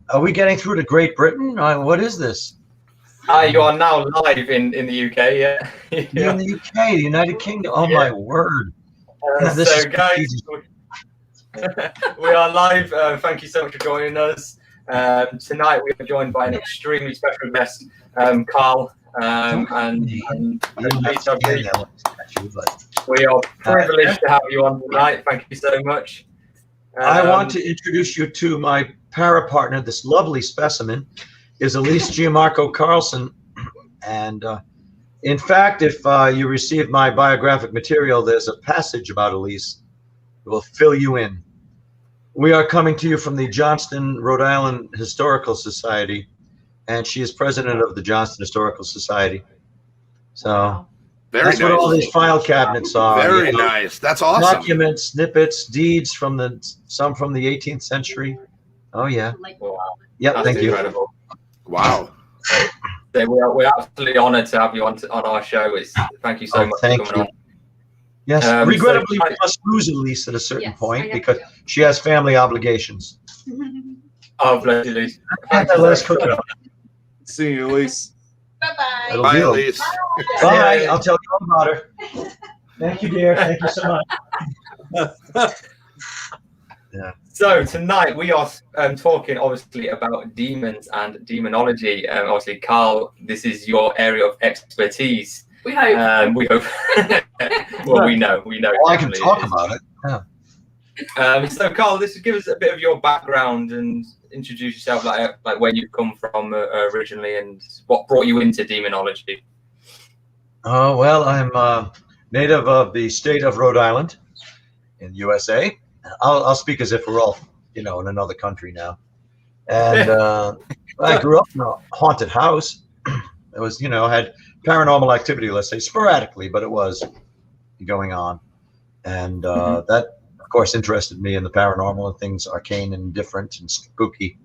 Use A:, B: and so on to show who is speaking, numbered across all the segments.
A: Are we getting through to Great Britain? What is this?
B: You are now live in the UK, yeah.
A: You're in the UK, the United Kingdom. Oh, my word.
B: So, guys, we are live. Thank you so much for joining us. Tonight, we are joined by an extremely special guest, Carl. And we are privileged to have you on tonight. Thank you so much.
A: I want to introduce you to my para partner. This lovely specimen is Elise Giammarco Carlson. And in fact, if you receive my biographic material, there's a passage about Elise that will fill you in. We are coming to you from the Johnston, Rhode Island Historical Society, and she is president of the Johnston Historical Society. So that's what all these file cabinets are.
C: Very nice. That's awesome.
A: Documents, snippets, deeds from some from the 18th century. Oh yeah. Yep. Thank you.
B: Incredible.
C: Wow.
B: We're absolutely honored to have you on our show. Thank you so much for coming on.
A: Yes, regrettably, we must lose Elise at a certain point because she has family obligations.
B: Oh, bless you, Elise.
C: See you, Elise.
D: Bye-bye.
C: Bye, Elise.
A: Bye. I'll tell you all about her. Thank you, dear. Thank you so much.
B: Yeah. So tonight we are talking obviously about demons and demonology. Obviously, Carl, this is your area of expertise.
D: We hope.
B: We hope. Well, we know.
A: Well, I can talk about it. Yeah.
B: So, Carl, give us a bit of your background and introduce yourself, like where you come from originally, and what brought you into demonology.
A: Oh well, I'm native of the state of Rhode Island, in the USA. I'll speak as if we're all, in another country now. And I grew up in a haunted house. It was, had paranormal activity, let's say, sporadically, but it was going on. And that, of course, interested me in the paranormal and things arcane and different and spooky.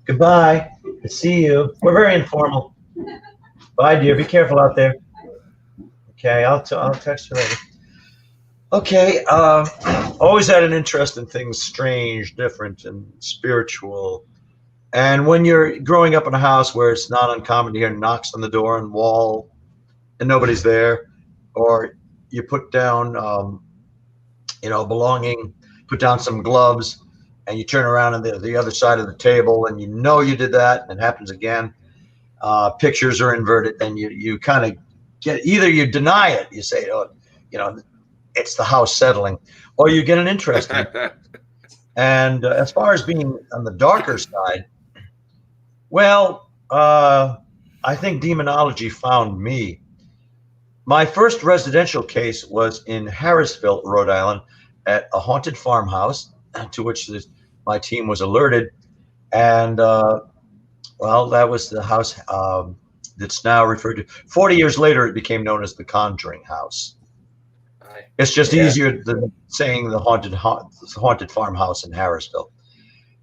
A: Goodbye. Good to see you. We're very informal. Bye, dear. Be careful out there. Okay, I'll text you later. Okay, always had an interest in things strange, different, and spiritual. And when you're growing up in a house where it's not uncommon to hear knocks on the door and wall and nobody's there, or you put down, put down some gloves and you turn around on the other side of the table and you did that and it happens again. Pictures are inverted and you kind of get, either you deny it, you say, it's the house settling, or you get an interest in it. And as far as being on the darker side, well, I think demonology found me. My first residential case was in Harrisville, Rhode Island, at a haunted farmhouse to which my team was alerted. And, well, that was the house that's now referred to. 40 years later, it became known as the Conjuring House. It's just easier than saying the haunted farmhouse in Harrisville.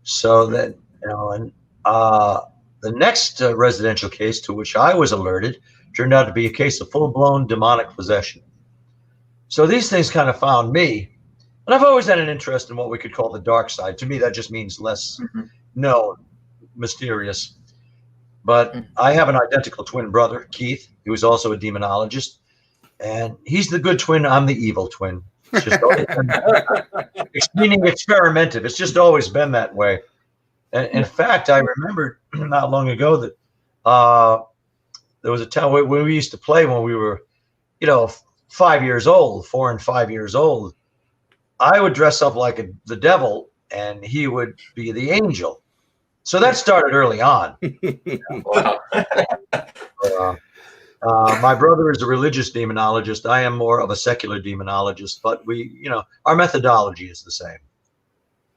A: So that, and the next residential case to which I was alerted turned out to be a case of full-blown demonic possession. So these things kind of found me. And I've always had an interest in what we could call the dark side. To me, that just means less known, mysterious. But I have an identical twin brother, Keith, who is also a demonologist. And he's the good twin, I'm the evil twin. It's just always it's meaning experimentative. It's just always been that way. And in fact, I remembered not long ago that there was a time when we used to play when we were, 5 years old, 4 and 5 years old. I would dress up like the devil and he would be the angel. So that started early on. My brother is a religious demonologist. I am more of a secular demonologist, but our methodology is the same.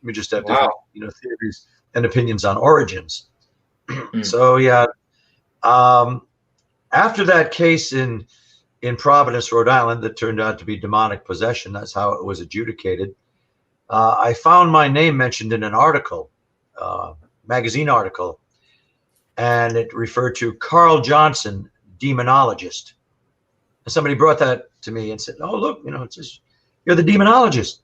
A: We just have different, theories and opinions on origins. So yeah, after that case in Providence, Rhode Island, that turned out to be demonic possession, that's how it was adjudicated. I found my name mentioned in an article, magazine article, and it referred to Carl Johnson, Demonologist. And somebody brought that to me and said, "Oh, look, it's just, you're the demonologist."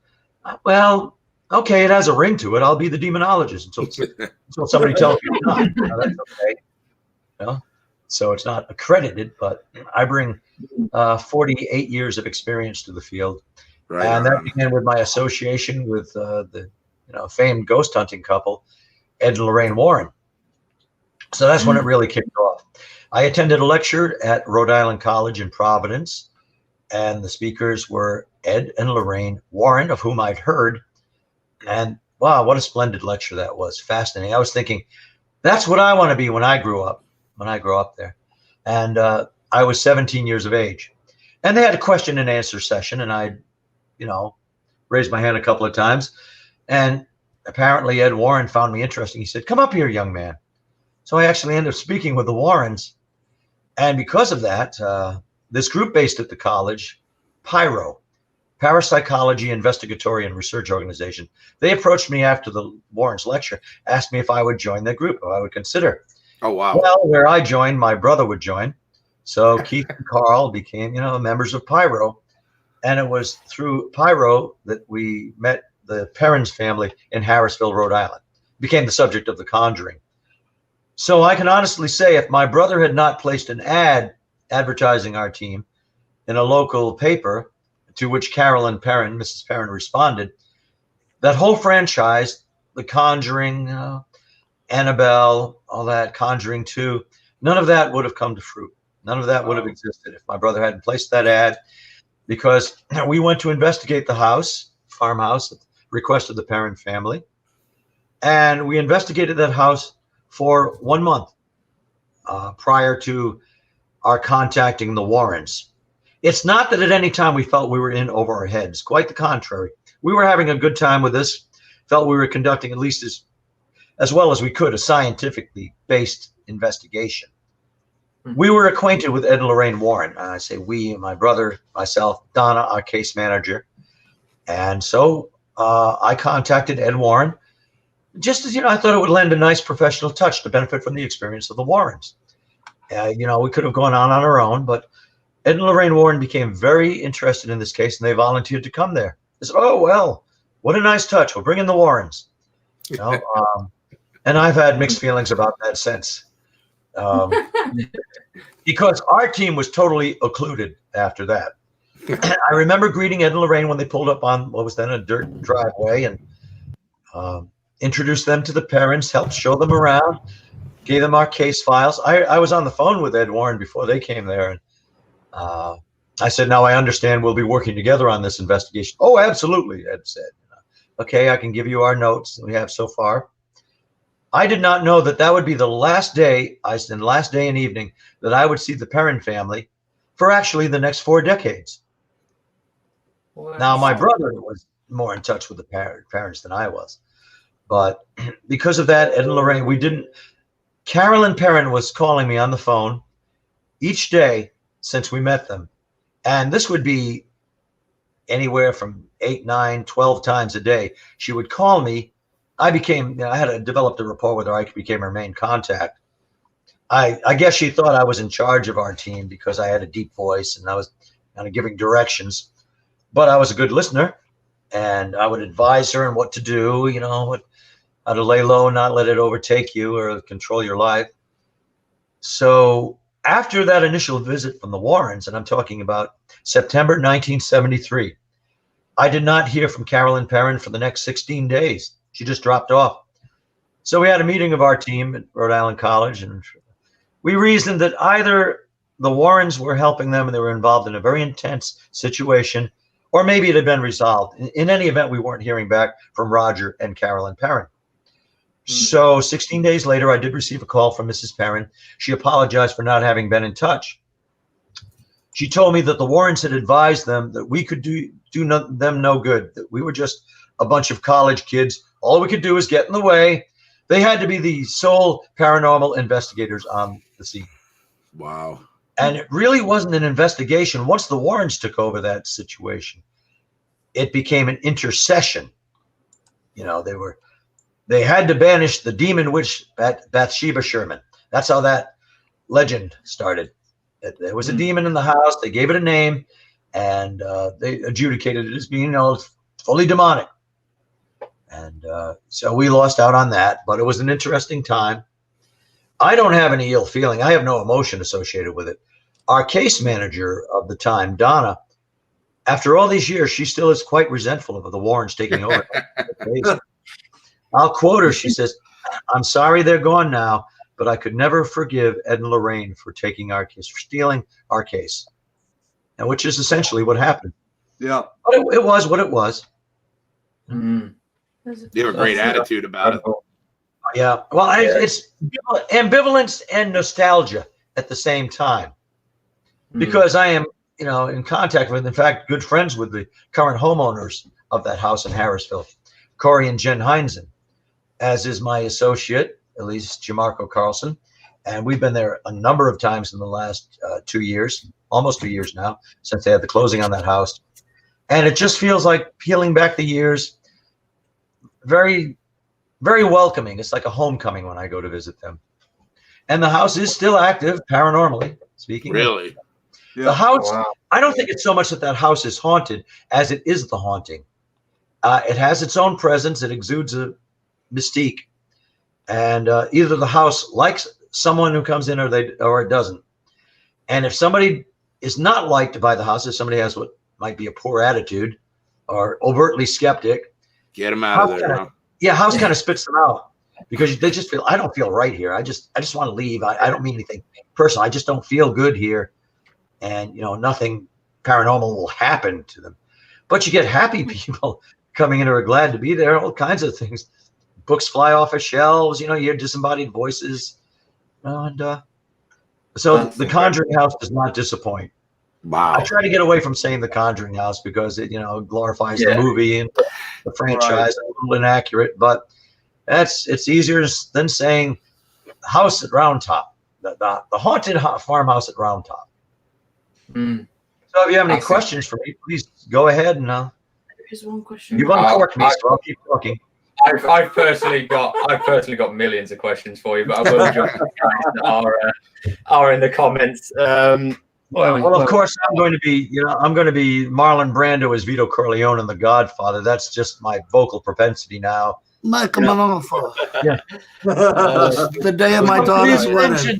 A: Well, okay, it has a ring to it. I'll be the demonologist until somebody tells me it's not. No, that's okay. You know? So it's not accredited, but I bring 48 years of experience to the field.
C: Right
A: and
C: on.
A: that began with my association with the famed ghost hunting couple, Ed and Lorraine Warren. So that's when it really kicked off. I attended a lecture at Rhode Island College in Providence, and the speakers were Ed and Lorraine Warren, of whom I'd heard. And wow, what a splendid lecture that was. Fascinating. I was thinking, that's what I want to be when I grow up there. And I was 17 years of age. And they had a question and answer session, and I, raised my hand a couple of times. And apparently Ed Warren found me interesting. He said, "Come up here, young man." So I actually ended up speaking with the Warrens. And because of that, this group based at the college, PIRO, Parapsychology Investigatory and Research Organization, they approached me after the Warrens lecture, asked me if I would join their group, if I would consider.
C: Oh, wow.
A: Well, where I joined, my brother would join. So Keith and Carl became, members of PIRO. And it was through PIRO that we met the Perrins family in Harrisville, Rhode Island. Became the subject of The Conjuring. So I can honestly say, if my brother had not placed an ad advertising our team in a local paper, to which Carolyn Perrin, Mrs. Perrin, responded, that whole franchise, The Conjuring, Annabelle, all that, Conjuring 2, none of that would have come to fruit. None of that would have existed if my brother hadn't placed that ad, because we went to investigate the farmhouse, at the request of the Perrin family. And we investigated that house for 1 month prior to our contacting the Warrens. It's not that at any time we felt we were in over our heads. Quite the contrary. We were having a good time with this, felt we were conducting at least as well as we could a scientifically based investigation. We were acquainted with Ed and Lorraine Warren. I say we, my brother, myself, Donna, our case manager. And so I contacted Ed Warren, just as, I thought it would lend a nice professional touch to benefit from the experience of the Warrens. We could have gone on our own, but Ed and Lorraine Warren became very interested in this case, and they volunteered to come there. They said, "Oh, well, what a nice touch. We'll bring in the Warrens." And I've had mixed feelings about that since. Because our team was totally occluded after that. I remember greeting Ed and Lorraine when they pulled up on what was then a dirt driveway, and introduced them to the parents, helped show them around, gave them our case files. I was on the phone with Ed Warren before they came there, and I said, "Now I understand we'll be working together on this investigation." "Oh, absolutely," Ed said. "Okay, I can give you our notes that we have so far." I did not know that would be the last day and evening that I would see the Perrin family for actually the next 4 decades. Wow. Now, my brother was more in touch with the parents than I was. But because of that, Ed and Lorraine, Carolyn Perrin was calling me on the phone each day since we met them. And this would be anywhere from 8, 9, 12 times a day. She would call me. I had developed a rapport with her. I became her main contact. I guess she thought I was in charge of our team because I had a deep voice and I was kind of giving directions. But I was a good listener, and I would advise her on what to do, how to lay low, not let it overtake you or control your life. So after that initial visit from the Warrens, and I'm talking about September 1973, I did not hear from Carolyn Perrin for the next 16 days. She just dropped off. So we had a meeting of our team at Rhode Island College, and we reasoned that either the Warrens were helping them and they were involved in a very intense situation, or maybe it had been resolved. In any event, we weren't hearing back from Roger and Carolyn Perrin. So 16 days later, I did receive a call from Mrs. Perrin. She apologized for not having been in touch. She told me that the Warrens had advised them that we could do them no good, that we were just a bunch of college kids. All we could do is get in the way. They had to be the sole paranormal investigators on the scene.
C: Wow.
A: And it really wasn't an investigation. Once the Warrens took over that situation, it became an intercession. They had to banish the demon witch Bathsheba Sherman. That's how that legend started. There was a demon in the house. They gave it a name, and they adjudicated it as being, fully demonic. And so we lost out on that, but it was an interesting time. I don't have any ill feeling. I have no emotion associated with it. Our case manager of the time, Donna, after all these years, she still is quite resentful of the Warrens taking over. I'll quote her. She says, "I'm sorry they're gone now, but I could never forgive Ed and Lorraine for taking our case, for stealing our case," and which is essentially what happened.
C: Yeah.
A: But it was what it was.
B: Mm.
C: You have a great attitude about it.
A: Yeah. Well, it's ambivalence and nostalgia at the same time, because I am, in contact with, in fact, good friends with the current homeowners of that house in Harrisville, Corey and Jen Heinzen, as is my associate, Elise Giammarco Carlson. And we've been there a number of times in the last 2 years, almost 2 years now, since they had the closing on that house. And it just feels like peeling back the years. Very, very welcoming. It's like a homecoming when I go to visit them. And the house is still active, paranormally speaking.
C: Really?
A: Yeah. The house, I don't think it's so much that house is haunted as it is the haunting. It has its own presence. It exudes a mystique. And either the house likes someone who comes in or it doesn't. And if somebody is not liked by the house, if somebody has what might be a poor attitude or overtly skeptic,
C: get them out of there.
A: House kind of spits them out because they just feel, I don't feel right here. I just want to leave. I don't mean anything personal. I just don't feel good here. And, nothing paranormal will happen to them. But you get happy people coming in who are glad to be there, all kinds of things. Books fly off of shelves, you hear disembodied voices. And so the Conjuring House does not disappoint.
C: Wow.
A: I try to get away from saying the Conjuring House because it, glorifies the movie and the franchise, a little inaccurate, but it's easier than saying house at Round Top, the haunted farmhouse at Round Top. So if you have any questions for me, please go ahead and
D: Here's one question.
A: You've uncorked me, so I'll keep talking.
B: I've personally got millions of questions for you, but I will jump to the guys that are in the comments.
A: Well, of course, I'm going to be Marlon Brando as Vito Corleone in The Godfather. That's just my vocal propensity now.
E: Michael Manonfa.
A: Yeah.
E: The day of my daughter's wedding.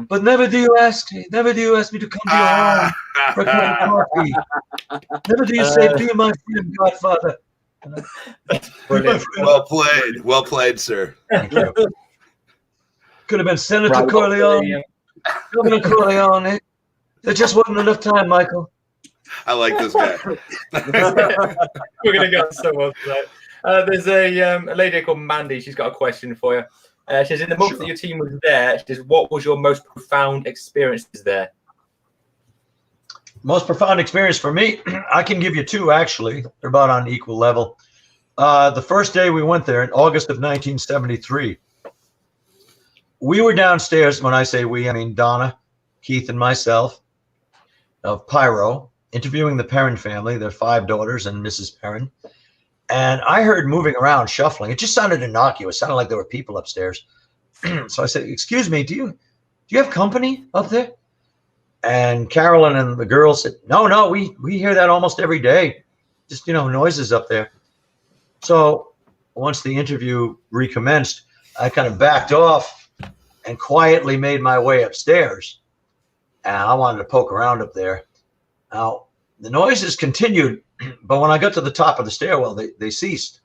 A: But never do you ask me to come to your home for a cup of coffee. Never do you say, "Be my friend, Godfather."
C: Well played, sir.
A: Thank you. Could have been Senator Corleone, Governor Corleone. There just wasn't enough time, Michael.
C: I like this guy.
B: We're going to go so well tonight. There's a lady called Mandy. She's got a question for you. She says, in the month that your team was there, she says, what was your most profound experiences there?
A: Most profound experience for me, I can give you two, actually. They're about on equal level. The first day we went there in August of 1973, we were downstairs. When I say we, I mean Donna, Keith, and myself, of Pyro, interviewing the Perrin family, their 5 daughters and Mrs. Perrin. And I heard moving around, shuffling. It just sounded innocuous. It sounded like there were people upstairs. So I said, "Excuse me, do you have company up there?" And Carolyn and the girls said, No, we hear that almost every day. Just, noises up there. So once the interview recommenced, I kind of backed off and quietly made my way upstairs. And I wanted to poke around up there. Now, the noises continued, but when I got to the top of the stairwell, they ceased.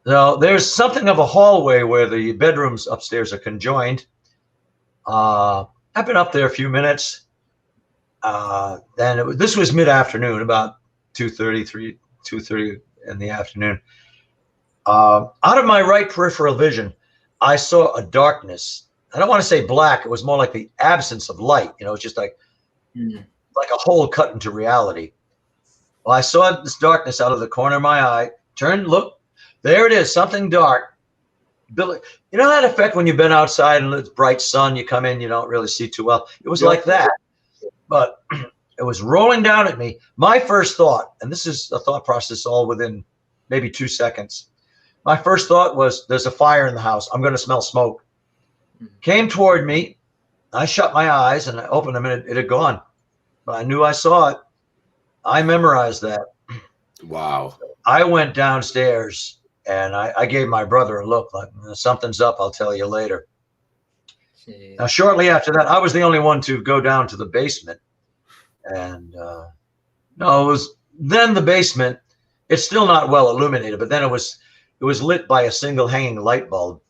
A: Now, there's something of a hallway where the bedrooms upstairs are conjoined. I've been up there a few minutes. Then this was mid-afternoon, about 2:30 in the afternoon. Out of my right peripheral vision, I saw a darkness. I don't want to say black. It was more like the absence of light. It's just like a hole cut into reality. Well, I saw this darkness out of the corner of my eye. Turned, look, there it is, something dark. Billy, you know that effect when you've been outside and it's bright sun, you come in, you don't really see too well. It was like that, but it was rolling down at me. My first thought, and this is a thought process all within maybe 2 seconds. My first thought was, there's a fire in the house. I'm going to smell smoke. Came toward me. I shut my eyes and I opened them and it had gone. But I knew I saw it. I memorized that.
C: Wow.
A: I went downstairs And I gave my brother a look like, something's up, I'll tell you later.
B: Jeez.
A: Now, shortly after that, I was the only one to go down to the basement. And no, it was then the basement. It's still not well illuminated, but then it was lit by a single hanging light bulb.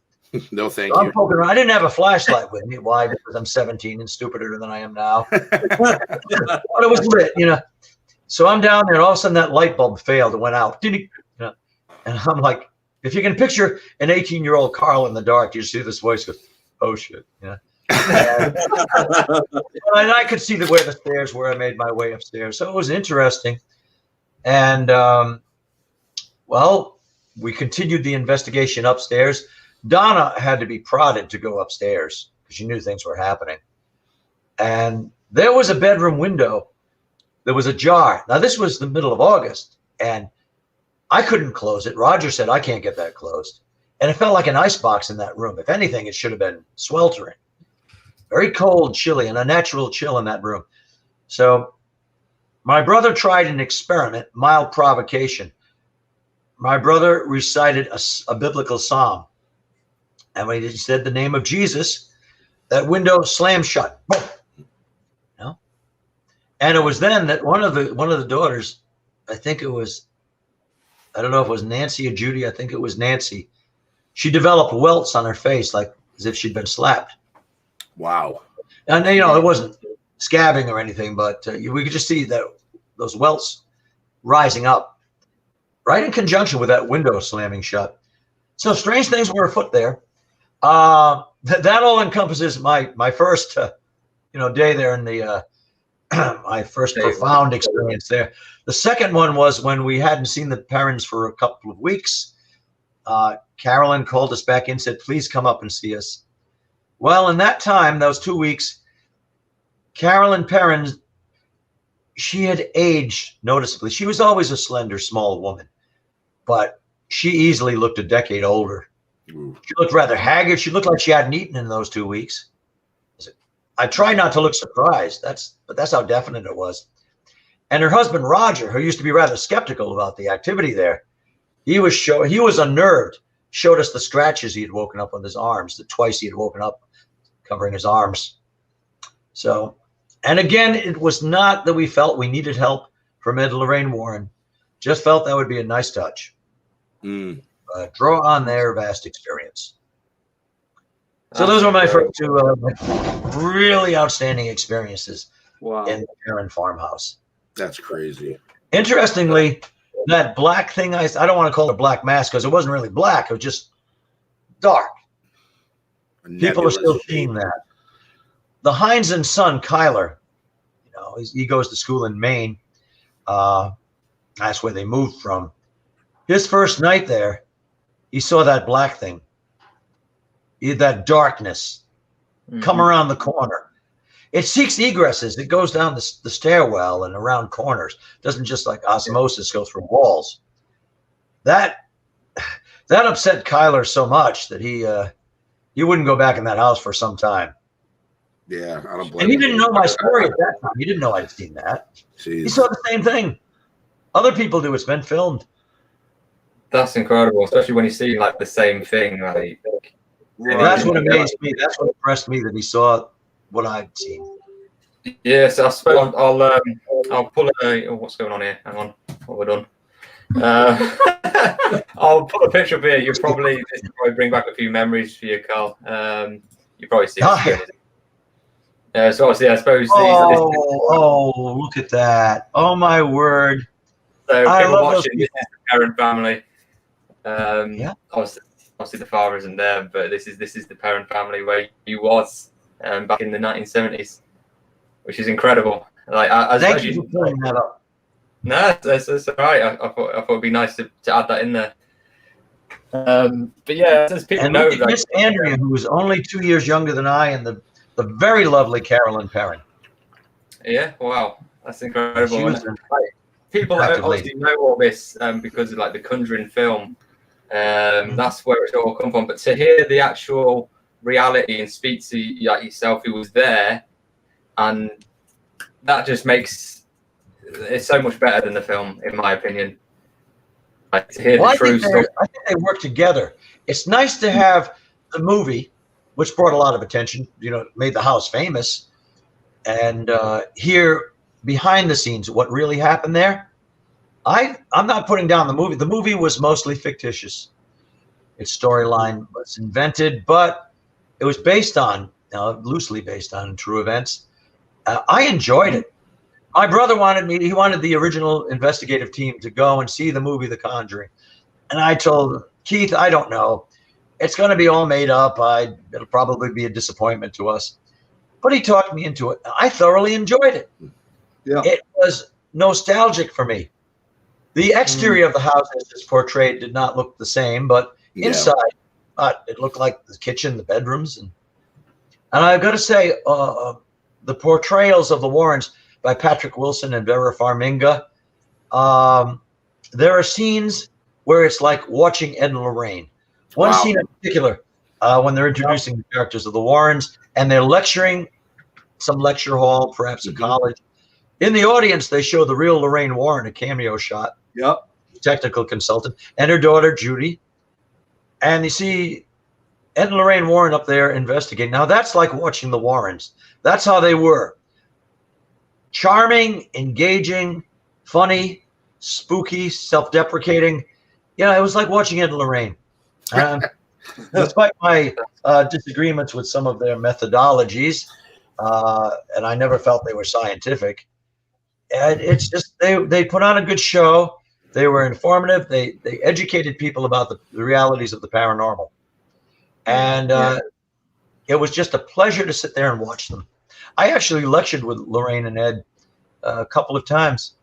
C: No, thank
A: So
C: you.
A: I'm poking around. I didn't have a flashlight with me. Why? Because I'm 17 and stupider than I am now. But it was lit, you know. So I'm down there, and all of a sudden that light bulb failed and went out. You know, and I'm like, if you can picture an 18-year-old Carl in the dark, you see this voice goes, "Oh shit!" You know. And I could see where the stairs were. I made my way upstairs, so it was interesting. And well, we continued the investigation upstairs. Donna had to be prodded to go upstairs because she knew things were happening. And there was a bedroom window. There was ajar. Now, this was the middle of August, and I couldn't close it. Roger said, I can't get that closed. And it felt like an icebox in that room. If anything, it should have been sweltering. Very cold, chilly, and a natural chill in that room. So my brother tried an experiment, mild provocation. My brother recited a biblical psalm. And when he said the name of Jesus, that window slammed shut. Boom. You know? And it was then that one of the daughters, I think it was, I don't know if it was Nancy or Judy, I think it was Nancy. She developed welts on her face, like as if she'd been slapped.
C: Wow.
A: And you know, it wasn't scabbing or anything, but we could just see that those welts rising up, right in conjunction with that window slamming shut. So strange things were afoot there. That all encompasses my first, day there in the my first profound experience there. The second one was when we hadn't seen the parents for a couple of weeks. Carolyn called us back in, said, "Please come up and see us." Well, in that time, those 2 weeks, Carolyn Perrins, she had aged noticeably. She was always a slender, small woman, but she easily looked a decade older. She looked rather haggard. She looked like she hadn't eaten in those 2 weeks. I tried not to look surprised. But that's how definite it was. And her husband, Roger, who used to be rather skeptical about the activity there, he was unnerved, showed us the scratches he had woken up on his arms, the twice he had woken up covering his arms. So, and again, it was not that we felt we needed help from Ed Lorraine Warren. Just felt that would be a nice touch. Draw on their vast experience. So those were my first two really outstanding experiences in the Perrin farmhouse.
C: That's crazy.
A: Interestingly, that black thing, I don't want to call it a black mass because it wasn't really black. It was just dark. People are still seeing that. The Hines and son, Kyler, he goes to school in Maine. That's where they moved from. His first night there, he saw that black thing. He had that darkness come around the corner. It seeks egresses. It goes down the stairwell and around corners. It doesn't just like osmosis go through walls. That upset Kyler so much that he wouldn't go back in that house for some time.
C: Yeah, I don't blame him.
A: And he didn't know my story at that time. He didn't know I'd seen that.
C: Jeez.
A: He saw the same thing. Other people do. It's been filmed.
B: That's incredible, especially when you see like the same thing. Like,
A: that's what amazed me. That's what impressed me, that he saw what I'd seen.
B: Yes, I suppose I'll pull what's going on here? Hang on, what we're done. I'll pull a picture up here. This will probably bring back a few memories for you, Carl. You probably see this. So obviously, I suppose.
A: Oh, look at that! Oh my word!
B: So people watching, this is the Perrin family.
A: Yeah.
B: Obviously the father isn't there, but this is the Perrin family where he was back in the 1970s, which is incredible. Like,
A: thank you for pulling that up.
B: No, that's all right. I thought it'd be nice to add that in there. But yeah, as people know, like,
A: Miss Andrea, who was only 2 years younger than I, and the very lovely Carolyn Perrin.
B: Yeah, wow, that's incredible. People obviously know all this because of like the Conjuring film. That's where it's all come from. But to hear the actual reality and speak to yourself who was there, and that just makes it so much better than the film, in my opinion. to hear the true story.
A: I think they work together. It's nice to have the movie, which brought a lot of attention, made the house famous, and hear behind the scenes what really happened there. I'm not putting down the movie. The movie was mostly fictitious. Its storyline was invented, but it was loosely based on true events. I enjoyed it. My brother he wanted the original investigative team to go and see the movie The Conjuring. And I told him, Keith, I don't know. It's going to be all made up. It'll probably be a disappointment to us. But he talked me into it. I thoroughly enjoyed it.
F: Yeah.
A: It was nostalgic for me. The exterior of the house as it's portrayed did not look the same, but inside, it looked like the kitchen, the bedrooms. And I've got to say, the portrayals of the Warrens by Patrick Wilson and Vera Farmiga, there are scenes where it's like watching Ed and Lorraine. One scene in particular, when they're introducing the characters of the Warrens, and they're lecturing some lecture hall, perhaps a college. In the audience, they show the real Lorraine Warren, a cameo shot.
F: Yep.
A: Technical consultant, and her daughter, Judy. And you see Ed and Lorraine Warren up there investigating. Now, that's like watching the Warrens. That's how they were. Charming, engaging, funny, spooky, self-deprecating. It was like watching Ed and Lorraine. Despite my disagreements with some of their methodologies, and I never felt they were scientific, and it's just they put on a good show. They were informative. They educated people about the realities of the paranormal. And it was just a pleasure to sit there and watch them. I actually lectured with Lorraine and Ed a couple of times.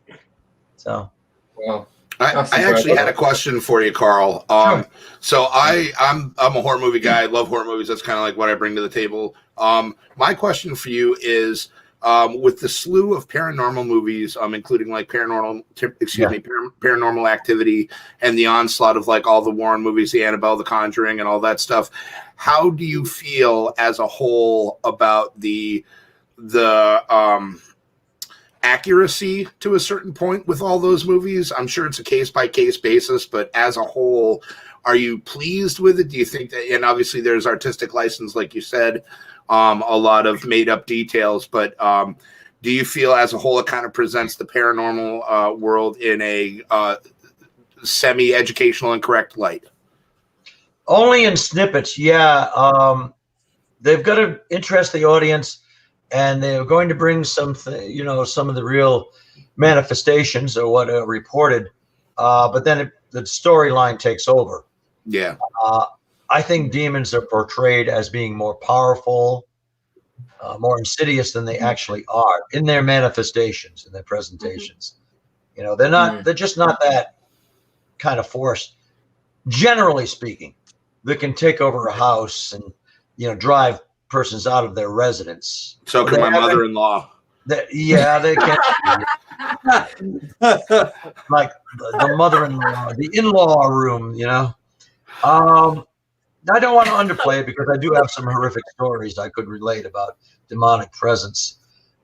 A: So,
B: well,
C: I actually had a question for you, Carl.
A: Sure.
C: So I'm a horror movie guy. I love horror movies. That's kind of like what I bring to the table. My question for you is, with the slew of paranormal movies, including like Paranormal Activity, and the onslaught of like all the Warren movies, the Annabelle, the Conjuring, and all that stuff, how do you feel as a whole about the accuracy to a certain point with all those movies? I'm sure it's a case by case basis, but as a whole, are you pleased with it? Do you think that, and obviously there's artistic license, like you said, a lot of made up details, but do you feel as a whole it kind of presents the paranormal world in a semi-educational and correct light?
A: Only in snippets, yeah. They've got to interest the audience, and they're going to bring some of the real manifestations or what are reported, but then the storyline takes over.
C: Yeah.
A: I think demons are portrayed as being more powerful, more insidious than they actually are in their manifestations, in their presentations. They're just not that kind of force, generally speaking, that can take over a house and, drive persons out of their residence.
C: So can my mother-in-law.
A: They can. Like the mother-in-law, the in-law room, I don't want to underplay it because I do have some horrific stories I could relate about demonic presence.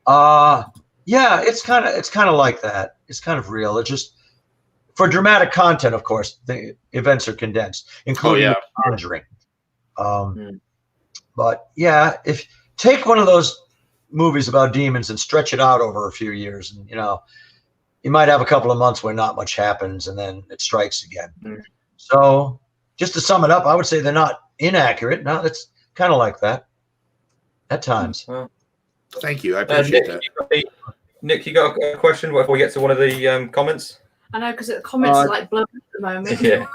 A: It's kind of like that. It's kind of real. It's just for dramatic content, of course, the events are condensed, including The Conjuring. But yeah, if take one of those movies about demons and stretch it out over a few years, and you might have a couple of months where not much happens, and then it strikes again. So, just to sum it up, I would say they're not inaccurate. No, it's kind of like that at times.
B: Well,
C: thank you. I appreciate that.
B: Nick, you got a question before we get to one of the comments?
D: I know, because the comments are like blowing at the moment.
B: Yeah.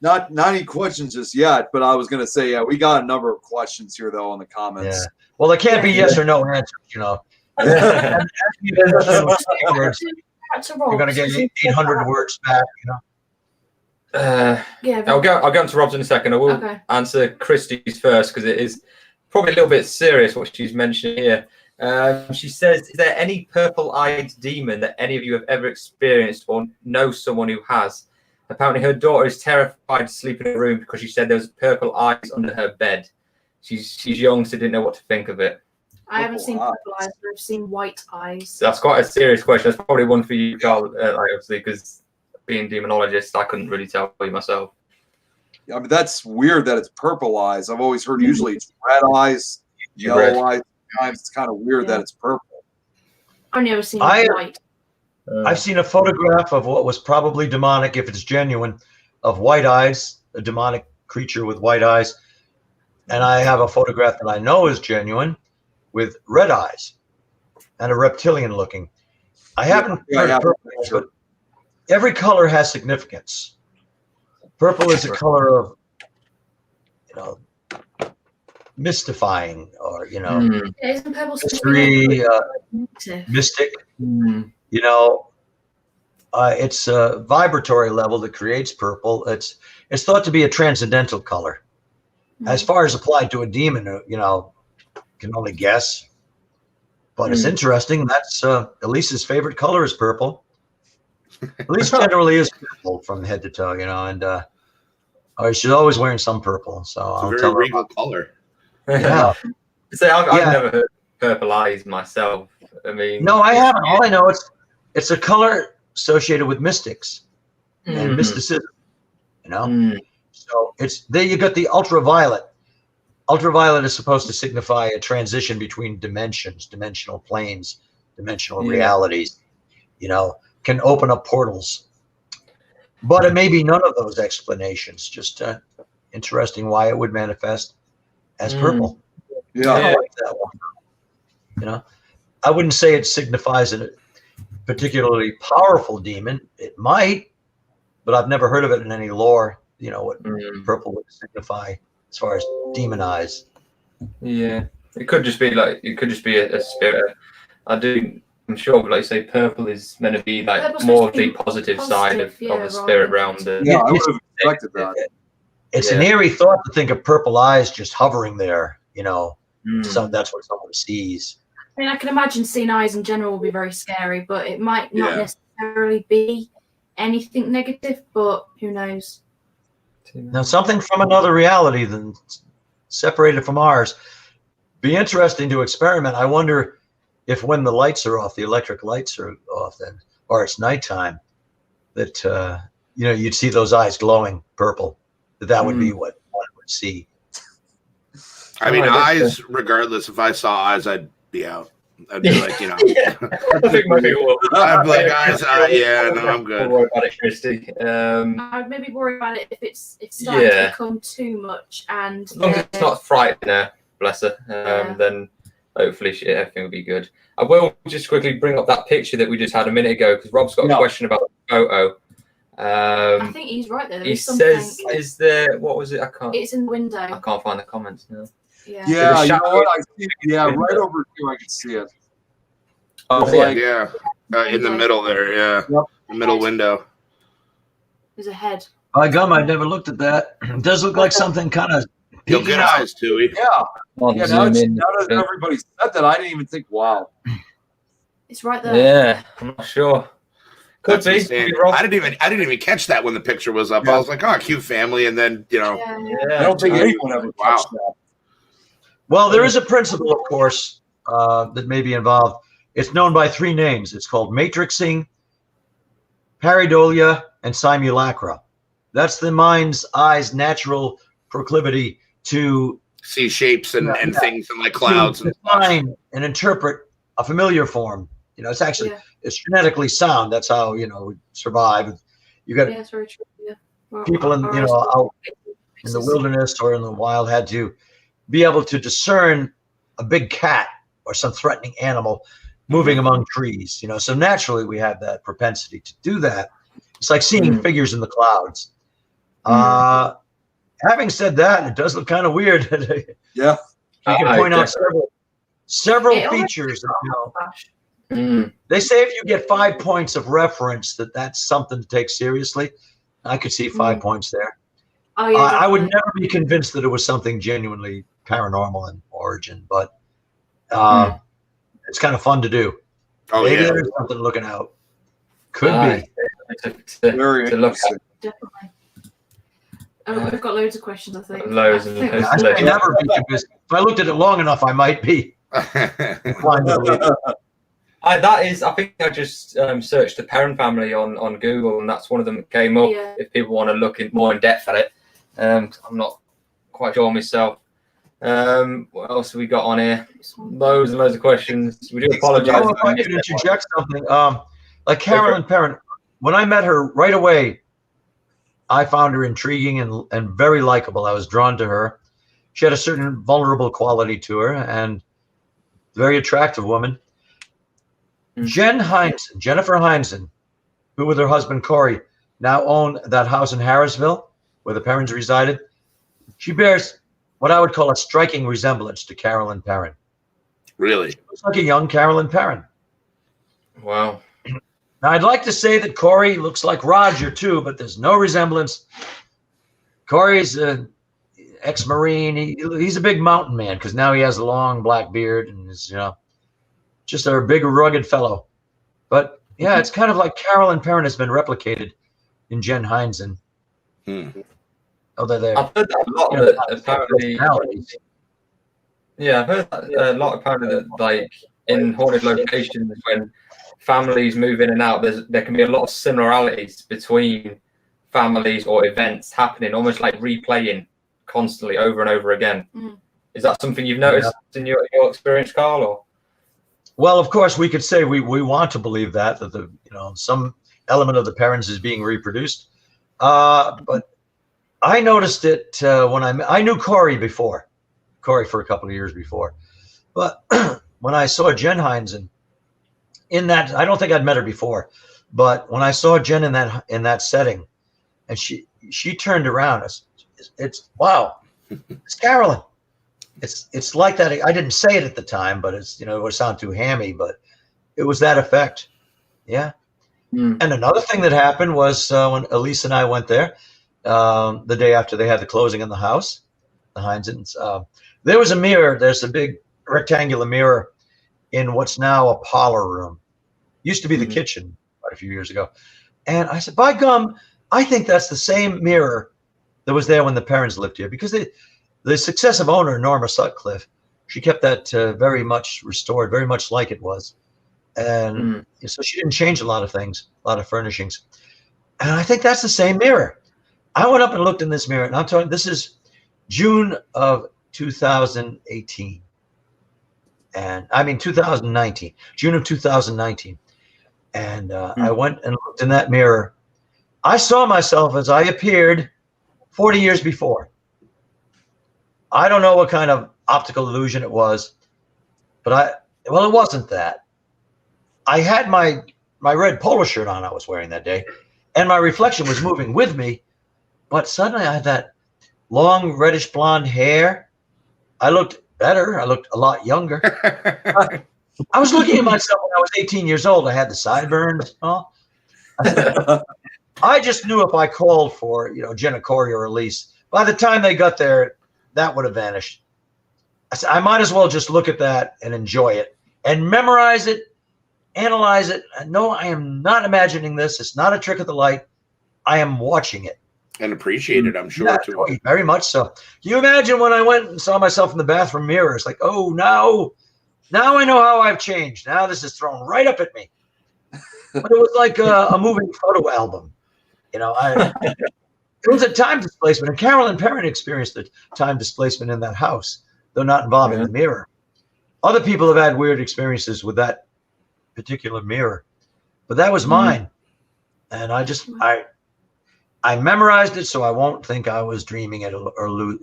F: Not any questions just yet, but I was going to say, we got a number of questions here, though, in the comments.
A: Yeah. Well, there can't be yes or no answers, You're going to get 800 words back,
B: I'll go into Rob's in a second. I will answer Christie's first because it is probably a little bit serious what she's mentioned here. She says, is there any purple-eyed demon that any of you have ever experienced or know someone who has? Apparently her daughter is terrified to sleep in her room because she said there was purple eyes under her bed. She's young, so didn't know what to think of it.
D: I haven't seen purple eyes, but I've seen white eyes.
B: So that's quite a serious question. That's probably one for you, Carl, obviously, because being demonologist, I couldn't really tell you myself.
F: Yeah, I mean, that's weird that it's purple eyes. I've always heard usually it's red eyes, yellow eyes. Sometimes it's kind of weird that it's purple.
D: I've never seen white.
A: I've seen a photograph of what was probably demonic, if it's genuine, of white eyes, a demonic creature with white eyes. And I have a photograph that I know is genuine with red eyes and a reptilian looking. I haven't heard of purple, but every color has significance. Purple is a color of, mystifying, or
D: Isn't purple
A: mystery, mystic. It's a vibratory level that creates purple. It's thought to be a transcendental color. As far as applied to a demon, can only guess. But it's interesting. That's Elise's favorite color is purple. Elise generally is purple from head to toe, and she's always wearing some purple. So
C: it's a very regal color.
A: Yeah.
B: So I've never heard purple eyes myself. I mean,
A: no, I haven't. All I know it's a color associated with mystics and mysticism. So it's there. You got the ultraviolet. Ultraviolet is supposed to signify a transition between dimensions, dimensional planes, dimensional realities. Can open up portals. But it may be none of those explanations. Just interesting why it would manifest as purple.
F: Yeah.
A: I like that one. I wouldn't say it signifies a particularly powerful demon. It might, but I've never heard of it in any lore. What purple would signify as far as demon eyes.
B: Yeah, it could just be a spirit. I'm sure, like you say, purple is meant to be like more of the positive side of the spirit realm.
F: Yeah, I would have expected that.
A: It's an eerie thought to think of purple eyes just hovering there. So that's what someone sees.
D: I mean, I can imagine seeing eyes in general will be very scary, but it might not necessarily be anything negative. But who knows?
A: Now, something from another reality than separated from ours. Be interesting to experiment. I wonder if when the lights are off, the electric lights are off, or it's nighttime, that you'd see those eyes glowing purple. That would be what one would see.
C: I mean, eyes. Regardless, if I saw eyes, I'd be out. I'd be like,
B: I think maybe
C: I'd be like, guys, no, I'm good.
B: Don't worry about it, Christy.
D: I'd maybe worry about it if it's starting to become too much, and
B: as long as it's not frightening her, bless her, then hopefully everything will be good. I will just quickly bring up that picture that we just had a minute ago, because Rob's got a question about the photo.
D: I think he's right there.
B: He says, "Is there? What was it? I can't.
D: It's in the window.
B: I can't find the comments now."
D: Yeah.
F: Yeah, you know what? I see. Yeah, right over here, I can see it.
B: Oh,
C: in the middle there. Yeah, the middle window.
D: There's a head.
A: By gum, I never looked at that. It does look like something kind of.
C: You'll get eyes, Tui.
F: Yeah. Now that everybody said that, I didn't even think, wow.
D: It's right there.
B: Yeah, I'm not sure. Could be.
C: I didn't even catch that when the picture was up. I was like, oh, cute family, and then
F: I don't think anyone ever catched that.
A: Well, there is a principle, of course, that may be involved. It's known by 3 names. It's called matrixing, pareidolia, and simulacra. That's the mind's eye's natural proclivity to
C: see shapes and things and like clouds
A: and define and interpret a familiar form. It's actually it's genetically sound. That's how we survive. You got
D: that's very true. Yeah.
A: People in out in the wilderness or in the wild had to be able to discern a big cat or some threatening animal moving among trees. So naturally we have that propensity to do that. It's like seeing figures in the clouds. Having said that, it does look kind of weird.
F: Yeah.
A: You can point out several features. They say if you get 5 points of reference, that's something to take seriously. I could see 5 points there.
D: Oh, yeah,
A: I would never be convinced that it was something genuinely paranormal in origin, but it's kind of fun to do. Maybe there's something looking out. Could be.
F: Very interesting.
D: Definitely. Oh, we've got loads of questions, I think.
B: Loads and loads.
A: I should never be convinced. If I looked at it long enough, I might be.
B: I think I just searched the Perrin family on Google, and that's one of them that came up.
D: Yeah.
B: If people want to look more in depth at it, I'm not quite sure myself. What else have we got on here? Loads and loads of questions. We do apologize.
A: If I could interject something, like Carolyn Perrin, when I met her right away, I found her intriguing and very likable. I was drawn to her. She had a certain vulnerable quality to her, and very attractive woman. Jennifer Heinzen, who with her husband Corey now own that house in Harrisville where the Perrins resided. She bears what I would call a striking resemblance to Carolyn Perrin.
C: Really?
A: She looks like a young Carolyn Perrin.
B: Wow.
A: Now, I'd like to say that Corey looks like Roger too, but there's no resemblance. Corey's an ex-Marine. He's a big mountain man because now he has a long black beard and is, just a big rugged fellow. But yeah, it's kind of like Carolyn Perrin has been replicated in Jen Heinzen. Although they're,
B: I've heard that a lot. Apparently, yeah, I've heard that a lot. Apparently, that like in haunted locations, when families move in and out, there can be a lot of similarities between families or events happening, almost like replaying constantly over and over again. Is that something you've noticed in your experience, Carl? Or?
A: Well, of course, we could say we want to believe that the some element of the Perrins is being reproduced, but I noticed it when I knew Corey for a couple of years before, but when I saw Jen Heinzen in that, I don't think I'd met her before, but when I saw Jen in that setting, and she turned around, it's wow, it's Carolyn. It's like that. I didn't say it at the time, but it's it would sound too hammy, but it was that effect. Yeah. And another thing that happened was when Elise and I went there the day after they had the closing in the house, the Heinzens, there was a mirror. There's a big rectangular mirror in what's now a parlor room. Used to be the kitchen quite a few years ago. And I said, by gum, I think that's the same mirror that was there when the Perrins lived here, because the successive owner, Norma Sutcliffe, she kept that very much restored, very much like it was. And so she didn't change a lot of things, a lot of furnishings. And I think that's the same mirror. I went up and looked in this mirror, and I'm telling you, this is June of 2018. And I mean 2019, June of 2019. And I went and looked in that mirror. I saw myself as I appeared 40 years before. I don't know what kind of optical illusion it was, but it wasn't that. I had my red polo shirt on I was wearing that day, and my reflection was moving with me, but suddenly I had that long reddish blonde hair. I looked better. I looked a lot younger. I was looking at myself when I was 18 years old. I had the sideburns. I just knew if I called for, Jenna, Corey, or Elise, by the time they got there, that would have vanished. I said, I might as well just look at that and enjoy it and memorize it, analyze it. No, I am not imagining this. It's not a trick of the light. I am watching it.
C: And appreciate it, I'm sure, too.
A: Very much so. Can you imagine when I went and saw myself in the bathroom mirror? It's like, oh, now I know how I've changed. Now this is thrown right up at me. But it was like a moving photo album. It was a time displacement, and Carolyn Perrin experienced the time displacement in that house, though not involving the mirror. Other people have had weird experiences with that particular mirror, but that was mine. And I memorized it so I won't think I was dreaming it or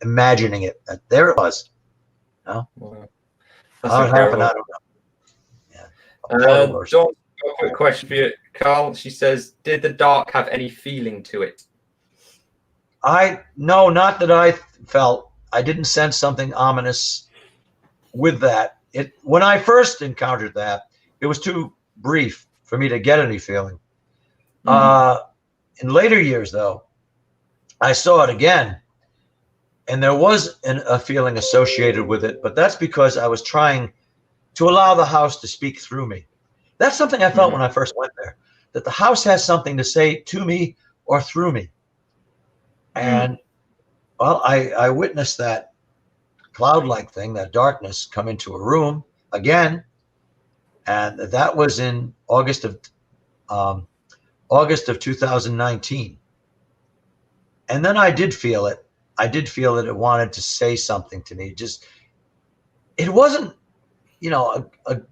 A: imagining it. There it was. How it happened, I don't know.
B: John, a quick question for you, Carl. She says, did the dark have any feeling to it?
A: No, not that I felt. I didn't sense something ominous with that. When I first encountered that, it was too brief for me to get any feeling. In later years, though, I saw it again, and there was a feeling associated with it, but that's because I was trying to allow the house to speak through me. That's something I felt when I first went there, that the house has something to say to me or through me. And, well, I witnessed that cloud-like thing, that darkness, come into a room again. and that was in August of 2019. And then I did feel it. I did feel that it wanted to say something to me. It wasn't, a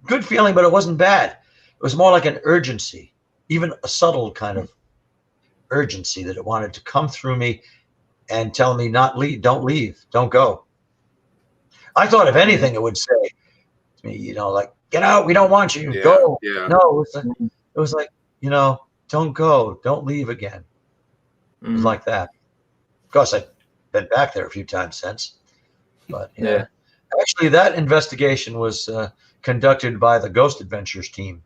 A: good feeling, but it wasn't bad. It was more like an urgency, even a subtle kind of urgency, that it wanted to come through me and tell me don't leave, don't go. I thought if anything, it would say to me, like, get out, we don't want you, go.
C: Yeah.
A: No, it was like, don't go, don't leave again. It was like that. Of course, I've been back there a few times since, but
B: yeah.
A: Actually, that investigation was conducted by the Ghost Adventures team.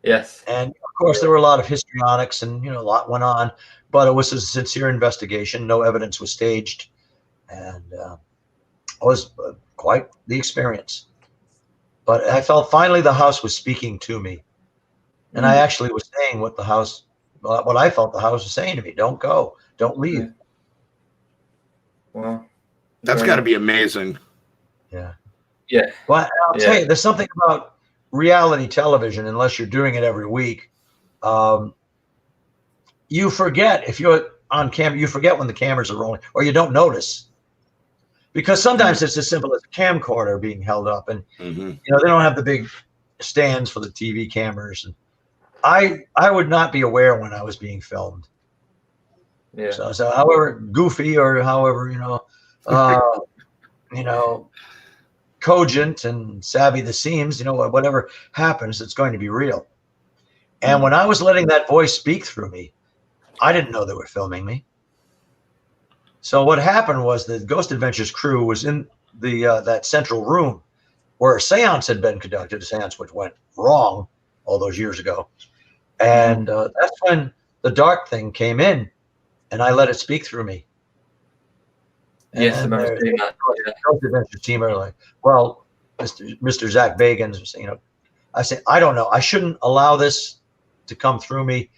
B: Yes.
A: And of course, there were a lot of histrionics, and a lot went on, but it was a sincere investigation. No evidence was staged, and it was quite the experience. But I felt finally the house was speaking to me, and I actually was saying what I felt the house was saying to me: "Don't go, don't leave."
B: Wow,
C: that's got to be amazing.
A: Yeah.
B: Yeah.
A: Well, I'll tell you, there's something about reality television, unless you're doing it every week. You forget, if you're on camera, you forget when the cameras are rolling, or you don't notice. Because sometimes it's as simple as a camcorder being held up, and they don't have the big stands for the TV cameras. And I would not be aware when I was being filmed.
B: Yeah.
A: So however goofy or however cogent and savvy the seems, whatever happens, it's going to be real. And when I was letting that voice speak through me, I didn't know they were filming me. So what happened was the Ghost Adventures crew was in the that central room where a seance had been conducted, a seance which went wrong all those years ago. And that's when the dark thing came in, and I let it speak through me.
B: Yes, I remember seeing that.
A: The Ghost Adventures team are like, well, Mr. Zach Bagans, I say, I don't know. I shouldn't allow this to come through me.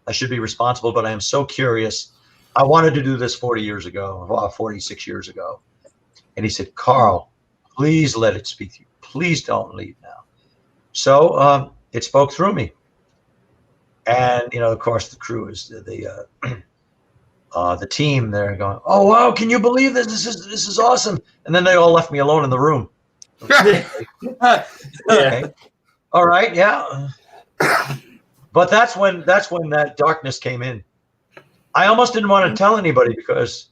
A: I should be responsible, but I am so curious. I wanted to do this 46 years ago. And he said, Carl, please let it speak to you. Please don't leave now. So it spoke through me. And, of course, the crew is the team there going, oh, wow, can you believe this? This is awesome. And then they all left me alone in the room. Okay. All right. Yeah. But that's when that darkness came in. I almost didn't want to tell anybody, because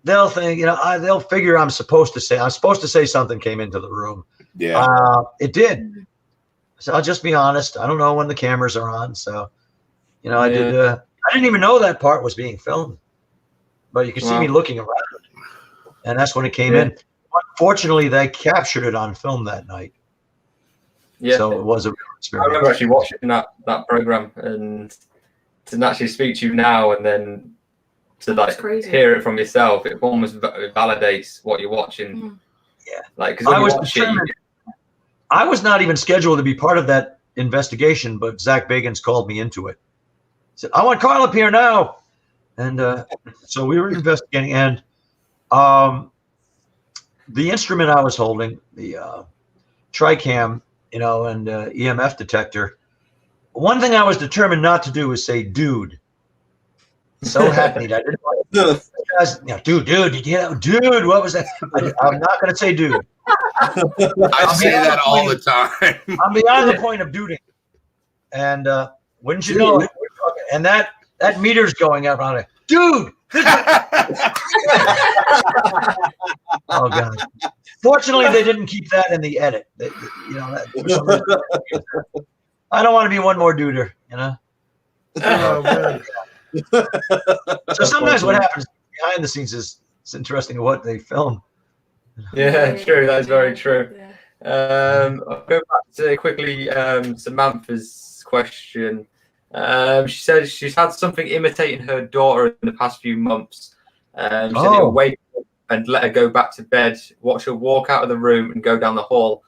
A: they'll think, they'll figure I'm supposed to say something came into the room.
C: Yeah.
A: It did. So I'll just be honest. I don't know when the cameras are on. So, I didn't even know that part was being filmed, but you could see me looking around, and that's when it came in. Unfortunately, they captured it on film that night. Yeah. So it was a real experience.
B: I remember actually watching that program, and to actually speak to you now and then to hear it from yourself, it almost validates what you're watching.
A: Yeah.
B: Like, because
A: I was not even scheduled to be part of that investigation, but Zach Bagans called me into it. He said, I want Carl up here now. And so we were investigating, and the instrument I was holding, the TriCam, and EMF detector, one thing I was determined not to do was say dude. So happy I didn't want to. Dude, did you hear that? Dude, what was that? I'm not going to say dude.
C: I say that all the time.
A: I'm beyond the point of duding. And wouldn't you know it? And that meter's going up on it. Dude! Oh, God. Fortunately, they didn't keep that in the edit. I don't want to be one more duder,
E: Oh, man.
A: So sometimes what happens behind the scenes is it's interesting what they film.
B: Yeah, true. That's very true. I'll go back to quickly Samantha's question. She says she's had something imitating her daughter in the past few months. She said it'll wake up and let her go back to bed. Watch her walk out of the room and go down the hall.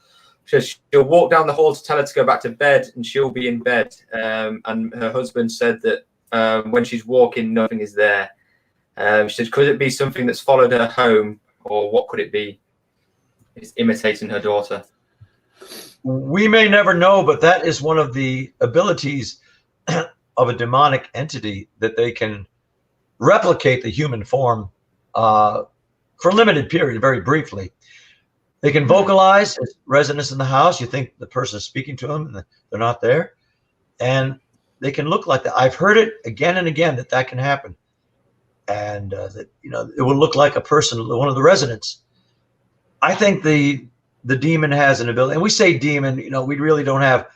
B: She says she'll walk down the hall to tell her to go back to bed, and she'll be in bed. And her husband said that when she's walking, nothing is there. She said, could it be something that's followed her home, or what could it be? It's imitating her daughter.
A: We may never know, but that is one of the abilities of a demonic entity, that they can replicate the human form for a limited period, very briefly. They can vocalize resonance in the house. You think the person is speaking to them, and they're not there. And they can look like that. I've heard it again and again that can happen. And that, it will look like a person, one of the residents. I think the demon has an ability, and we say demon, we really don't have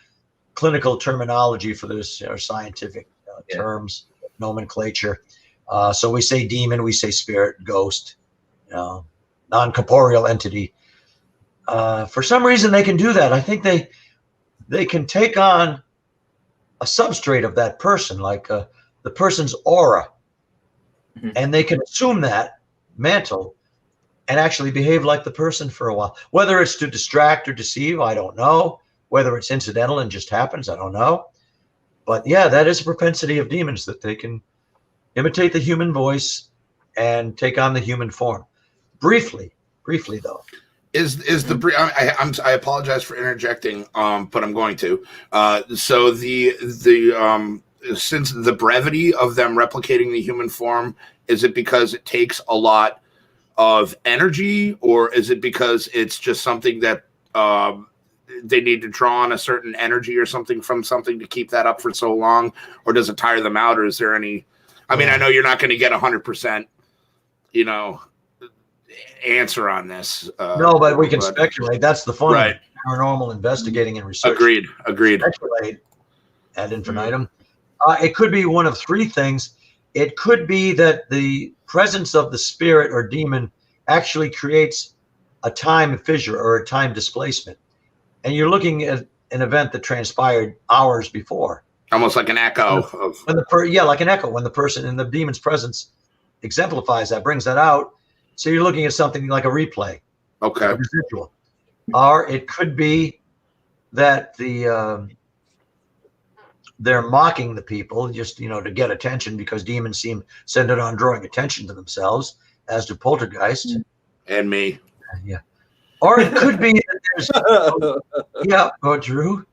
A: clinical terminology for this, or scientific terms, nomenclature. So we say demon, we say spirit, ghost, non-corporeal entity. For some reason, they can do that. I think they can take on a substrate of that person, like the person's aura, and they can assume that mantle and actually behave like the person for a while. Whether it's to distract or deceive, I don't know. Whether it's incidental and just happens, I don't know. But yeah, that is a propensity of demons, that they can imitate the human voice and take on the human form. Briefly though.
C: I apologize for interjecting, but I'm going to. So the since the brevity of them replicating the human form, is it because it takes a lot of energy, or is it because it's just something that they need to draw on a certain energy or something from something to keep that up for so long, or does it tire them out, or is there any? I mean, I know you're not going to get 100%, answer on this.
A: No, but we can speculate. That's the fun of paranormal investigating and research.
C: Agreed.
A: Speculate ad infinitum. It could be one of three things. It could be that the presence of the spirit or demon actually creates a time fissure or a time displacement. And you're looking at an event that transpired hours before.
C: Almost like an echo.
A: Like an echo. When the person in the demon's presence exemplifies that, brings that out. So you're looking at something like a replay.
C: Okay.
A: A residual. Or it could be that they're mocking the people just, to get attention, because demons seem centered on drawing attention to themselves, as do poltergeist.
C: And me.
A: Yeah. Or it could be that there's, Drew.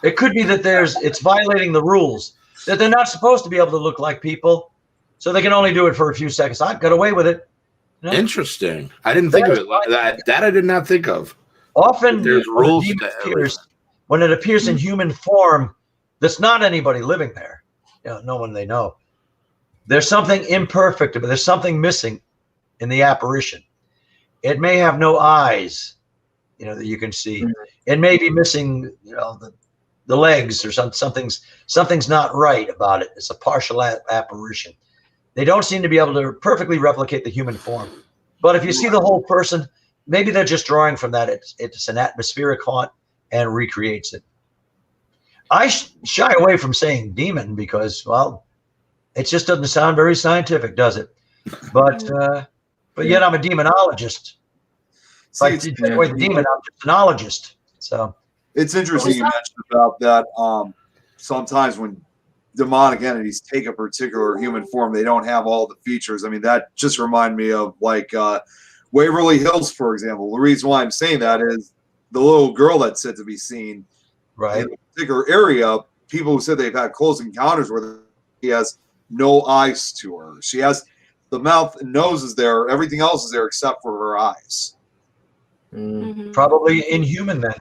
A: It could be that it's violating the rules, that they're not supposed to be able to look like people, so they can only do it for a few seconds. I got away with it.
C: Interesting. I didn't think of it like that. That I did not think of.
A: Often
C: there's rules
A: when it appears in human form, there's not anybody living there. No one they know. There's something imperfect, but there's something missing in the apparition. It may have no eyes, that you can see. It may be missing, the legs, or something's not right about it. It's a partial apparition. They don't seem to be able to perfectly replicate the human form. But if you see the whole person, maybe they're just drawing from that. It's an atmospheric haunt and recreates it. I shy away from saying demon because, it just doesn't sound very scientific, does it? But yet I'm a demonologist. If I take away the demon, I'm just an ologist. So
F: it's interesting you mentioned about that. Sometimes when demonic entities take a particular human form, they don't have all the features. I mean, that just reminded me of Waverly Hills, for example. The reason why I'm saying that is the little girl that's said to be seen in a particular area. People who said they've had close encounters where she has no eyes to her. She has the mouth and nose is there. Everything else is there except for her eyes.
A: Probably inhuman then.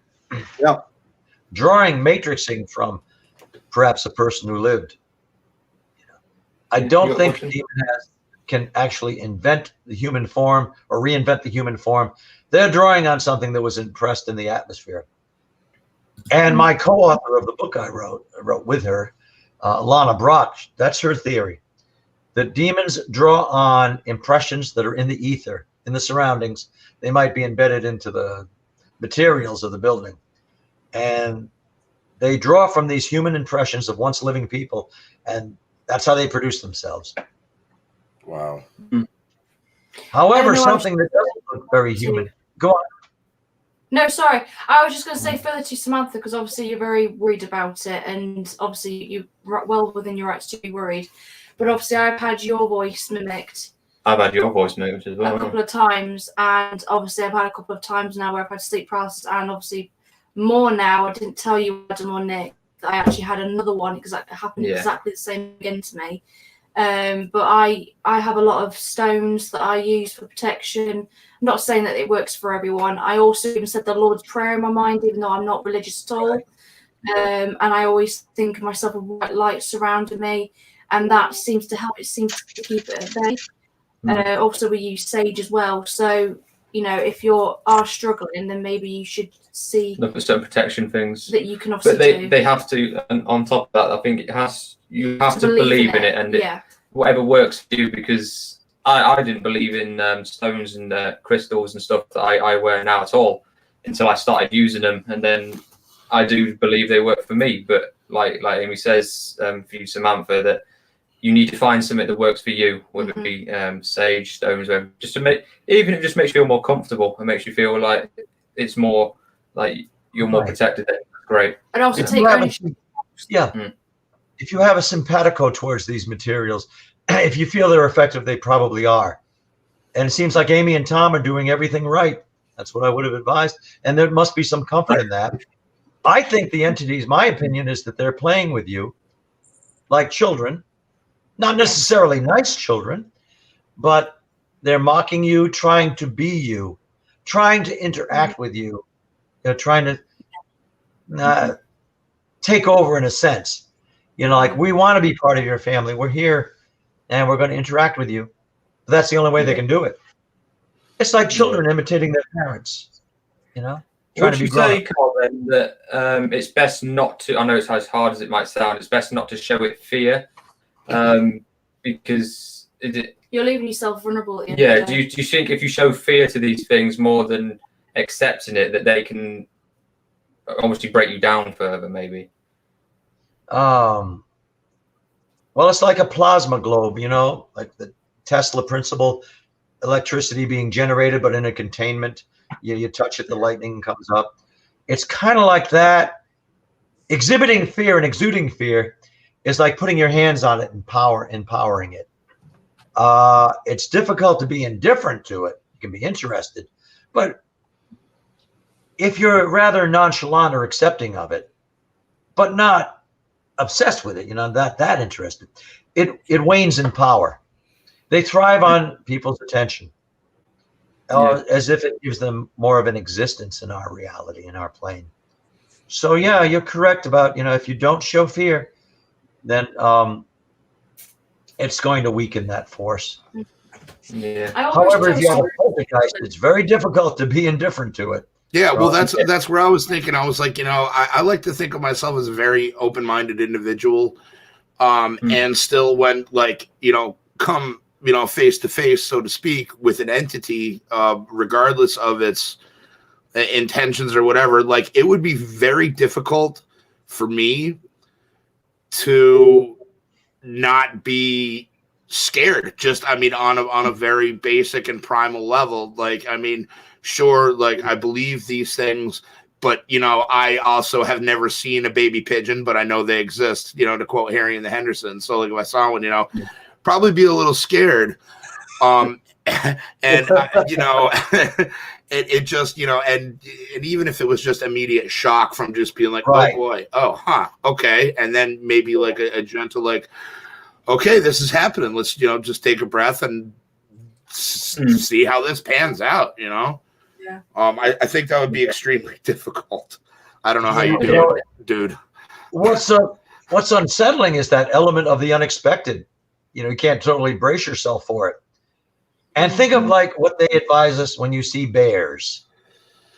F: Yeah.
A: Drawing, matrixing from perhaps a person who lived. I don't think a demon can actually invent the human form or reinvent the human form. They're drawing on something that was impressed in the atmosphere. And my co-author of the book I wrote with her, Lana, that's her theory. That demons draw on impressions that are in the ether, in the surroundings. They might be embedded into the materials of the building. And they draw from these human impressions of once living people, and that's how they produce themselves.
C: Wow.
A: However, something that doesn't look very human. Go on.
D: No, sorry. I was just going to say further to Samantha, because obviously you're very worried about it, and obviously you're well within your rights to be worried. But obviously I've had your voice mimicked.
B: I've had your voice mimicked as well.
D: A couple of times, and obviously I've had a couple of times now where I've had sleep paralysis, and obviously more now. I didn't tell you, Adam or Nick, that I actually had another one because it happened exactly the same again to me. But I have a lot of stones that I use for protection. I'm not saying that it works for everyone. I also even said the Lord's Prayer in my mind, even though I'm not religious at all. And I always think of myself a white light surrounding me, and that seems to help. It seems to keep it at bay. Also, we use sage as well. So, you know, if you are struggling, then maybe you should look
B: at some protection things
D: that you can obviously do.
B: But they have to, and on top of that, I think you have to believe in it, and whatever works for you, because I didn't believe in stones and crystals and stuff that I wear now at all until I started using them, and then I do believe they work for me. But like Amy says, for you, Samantha, that you need to find something that works for you, whether it be sage, stones, whatever, just to make, even if it just makes you feel more comfortable and makes you feel like it's more like you're more protected. That's great.
D: And also take ownership.
A: If you have a simpatico towards these materials, if you feel they're effective, they probably are. And it seems like Amy and Tom are doing everything right. That's what I would have advised. And there must be some comfort in that. I think the entities, my opinion is that they're playing with you like children, not necessarily nice children, but they're mocking you, trying to be you, trying to interact with you, trying to take over in a sense. You know, like, we want to be part of your family. We're here and we're going to interact with you. But that's the only way they can do it. It's like children imitating their parents, you know?
B: Would you say, Carl, then, that it's best not to, I know it's as hard as it might sound, it's best not to show it fear, because
D: you're leaving yourself vulnerable.
B: Do you think if you show fear to these things more than accepting it, that they can obviously break you down further, maybe?
A: Well, it's like a plasma globe, you know, like the Tesla principle, electricity being generated, but in a containment. You touch it, the lightning comes up. It's kind of like that. Exhibiting fear and exuding fear is like putting your hands on it and empowering it. It's difficult to be indifferent to it. You can be interested, but if you're rather nonchalant or accepting of it, but not obsessed with it, you know, that interested, it wanes in power. They thrive on people's attention. As if it gives them more of an existence in our reality, in our plane. So yeah, you're correct about, you know, if you don't show fear, then it's going to weaken that force. However, if you have a poltergeist, it's very difficult to be indifferent to it.
C: Yeah, well, that's where I was thinking. I was like, you know, I like to think of myself as a very open-minded individual, and still, when, like, you know, come, you know, face to face, so to speak, with an entity, regardless of its intentions or whatever, like, it would be very difficult for me to not be scared. Just, I mean, on a very basic and primal level. Like, I mean, sure, like, I believe these things, but, you know, I also have never seen a baby pigeon, but I know they exist, you know, to quote Harry and the Hendersons. So, like, if I saw one, you know, probably be a little scared. And you know, it just, you know, and even if it was just immediate shock from just being like, oh boy, okay. And then maybe like a gentle, like, okay, this is happening. Let's, you know, just take a breath and see how this pans out, you know?
D: Yeah.
C: I think that would be extremely difficult. I don't know how you do it, dude.
A: What's unsettling is that element of the unexpected. You know, you can't totally brace yourself for it. And think of like what they advise us when you see bears.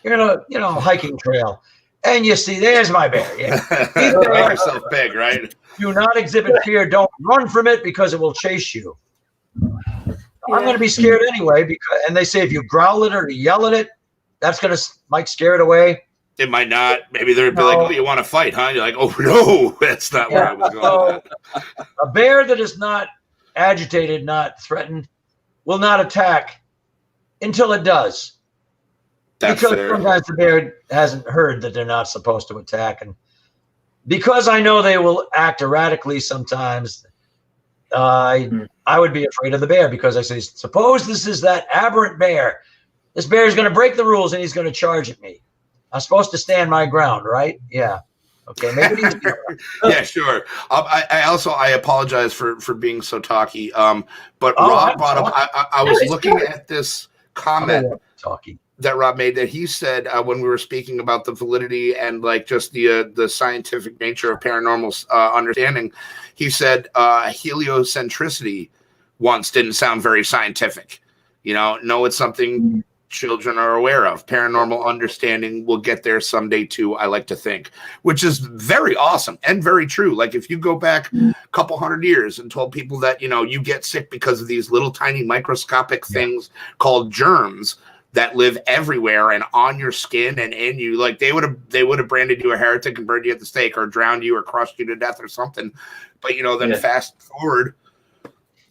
A: You're in a, you know, hiking trail and you see, there's my bear. Yeah.
C: Make yourself big, right?
A: Do not exhibit fear. Don't run from it because it will chase you. I'm going to be scared anyway, and they say if you growl it or yell at it, that's going to might scare it away.
C: It might not. Maybe they'd be like, "Oh, you want to fight, huh?" You're like, "Oh no, that's not where I was going." With that.
A: A bear that is not agitated, not threatened, will not attack until it does.
C: That's
A: because
C: fair.
A: sometimes the bear hasn't heard that they're not supposed to attack, and because I know they will act erratically sometimes, I would be afraid of the bear because I say, suppose this is that aberrant bear. This bear is going to break the rules and he's going to charge at me. I'm supposed to stand my ground, right? Yeah. Okay, maybe
C: yeah, sure. I apologize for being so talky. But Rob brought up. I was looking at this comment that Rob made that he said when we were speaking about the validity and like just the scientific nature of paranormal understanding. He said heliocentricity once didn't sound very scientific. No, it's something children are aware of. Paranormal understanding will get there someday too, I like to think, which is very awesome and very true. Like if you go back a couple hundred years and told people that, you get sick because of these little tiny microscopic things called germs that live everywhere and on your skin and in you, like they would have branded you a heretic and burned you at the stake or drowned you or crushed you to death or something. But, then fast forward,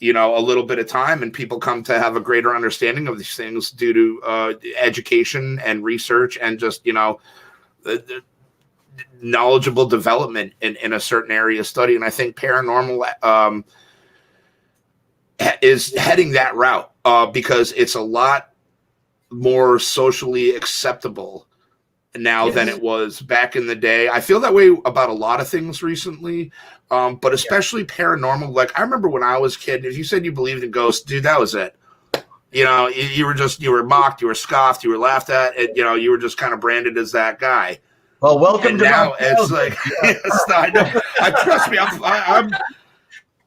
C: a little bit of time and people come to have a greater understanding of these things due to education and research and just, the knowledgeable development in a certain area of study. And I think paranormal is heading that route because it's a lot more socially acceptable now than it was back in the day. I feel that way about a lot of things recently, but especially paranormal. Like I remember when I was a kid, if you said you believed in ghosts, dude, that was it. You were mocked, you were scoffed, you were laughed at, and you were just kind of branded as that guy.
A: Well, welcome to
C: now. It's like, I know. Trust me,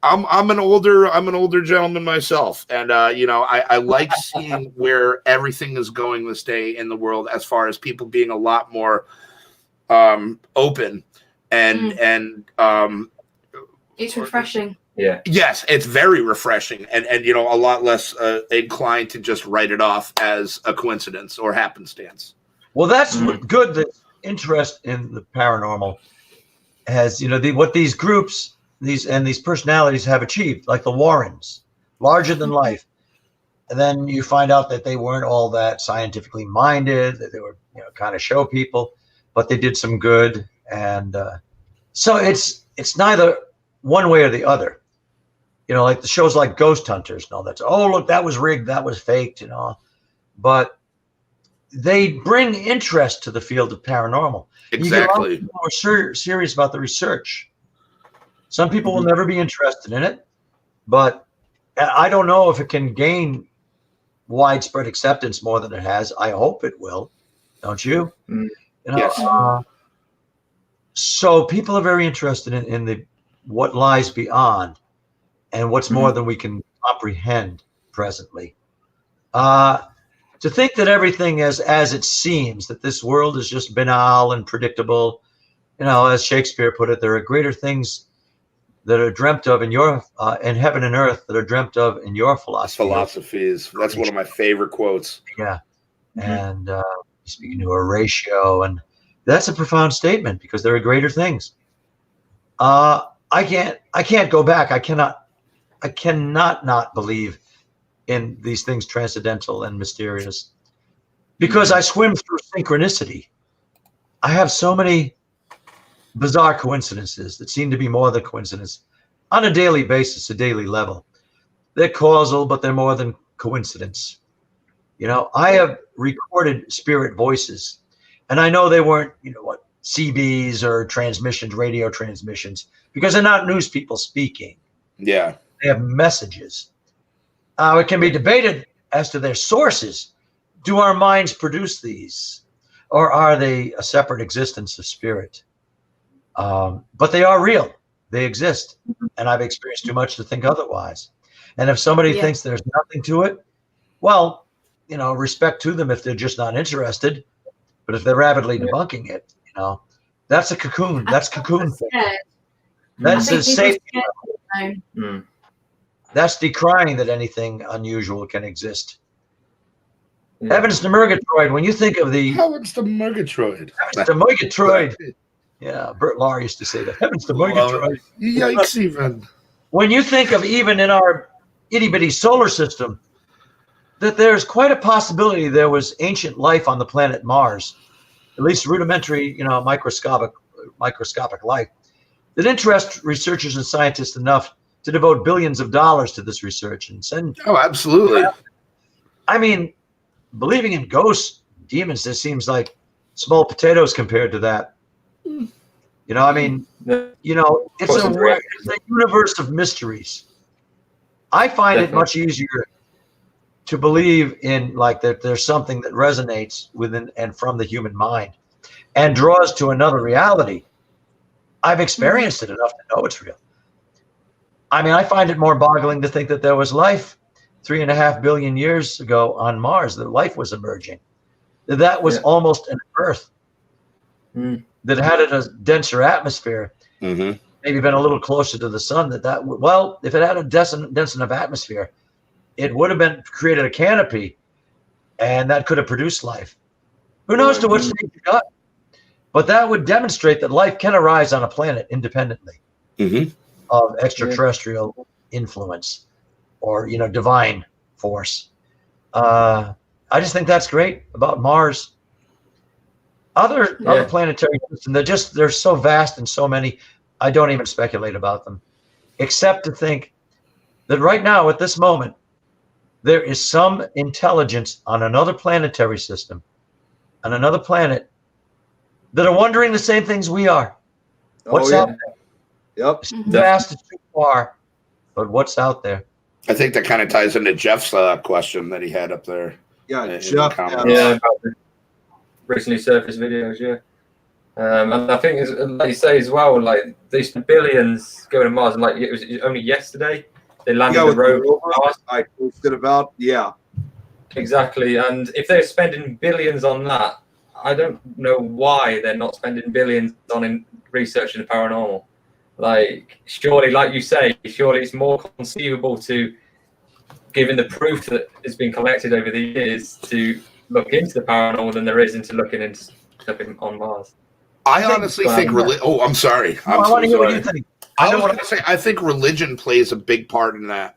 C: I'm an older gentleman myself, and I like seeing where everything is going this day in the world as far as people being a lot more open and
D: it's refreshing.
B: Yeah.
C: Yes, it's very refreshing, and a lot less inclined to just write it off as a coincidence or happenstance.
A: Well, that's good. That interest in the paranormal has, what these groups. These personalities have achieved, like the Warrens, larger than life. And then you find out that they weren't all that scientifically minded, that they were, kind of show people, but they did some good. And so it's neither one way or the other. Like the shows like Ghost Hunters and all that. Oh, look, that was rigged, that was faked, But they bring interest to the field of paranormal.
C: Exactly.
A: You get more serious about the research. Some people will never be interested in it, but I don't know if it can gain widespread acceptance more than it has. I hope it will, don't you?
C: Yes.
A: So people are very interested in what lies beyond and what's more than we can comprehend presently. To think that everything is as it seems, that this world is just banal and predictable, as Shakespeare put it, there are greater things that are dreamt of in heaven and earth that are dreamt of in your
C: philosophies. That's one of my favorite quotes.
A: Yeah. And speaking to Horatio, and that's a profound statement because there are greater things. I can't go back. I cannot not believe in these things transcendental and mysterious because I swim through synchronicity. I have so many bizarre coincidences that seem to be more than coincidence on a daily basis, a daily level. They're causal, but they're more than coincidence. I have recorded spirit voices, and I know they weren't, CBs or transmissions, radio transmissions, because they're not news people speaking.
C: Yeah.
A: They have messages. It can be debated as to their sources. Do our minds produce these, or are they a separate existence of spirit? But they are real. They exist. And I've experienced too much to think otherwise. And if somebody thinks there's nothing to it, well, respect to them if they're just not interested. But if they're rapidly debunking it, that's a cocoon. That's cocoon. That's a safety. That's decrying that anything unusual can exist. Heavens to Murgatroyd. When you think of the
C: Heavens to Murgatroyd.
A: Heavens to Murgatroyd. Yeah, Bert Lahr used to say that. Heavens to Murgatroyd.
C: Yikes, even.
A: When you think of even in our itty-bitty solar system, that there's quite a possibility there was ancient life on the planet Mars, at least rudimentary, microscopic life, that interests researchers and scientists enough to devote billions of dollars to this research and send.
C: Oh, absolutely.
A: I mean, believing in ghosts, demons, this seems like small potatoes compared to that. You know, I mean, you know, it's a universe of mysteries. I find it much easier to believe in, like, that there's something that resonates within and from the human mind and draws to another reality. I've experienced it enough to know it's real. I mean, I find it more boggling to think that there was life 3.5 billion years ago on Mars, that life was emerging. That was almost an Earth that had a denser atmosphere, maybe been a little closer to the sun. Well, if it had a dense enough atmosphere, it would have been created a canopy, and that could have produced life. Who knows to what stage it got? But that would demonstrate that life can arise on a planet independently of extraterrestrial influence or, you know, divine force. I just think that's great about Mars. Other planetary systems, they're so vast and so many, I don't even speculate about them, except to think that right now, at this moment, there is some intelligence on another planetary system, on another planet, that are wondering the same things we are. What's out there?
F: Yep.
A: It's too vast, it's too far, but what's out there?
C: I think that kind of ties into Jeff's question that he had up there.
F: Yeah, Jeff.
B: About the recently surfaced videos, and I think, like you say as well, like these billions going to Mars, and like it was only yesterday they landed the rover.
F: I posted about,
B: exactly. And if they're spending billions on that, I don't know why they're not spending billions on researching the paranormal. Like, surely, like you say, surely it's more conceivable to, given the proof that has been collected over the years, to look into the paranormal than there is into looking into stuff on Mars.
C: I honestly think I'm sorry.
A: I want to hear what you think.
C: I think religion plays a big part in that.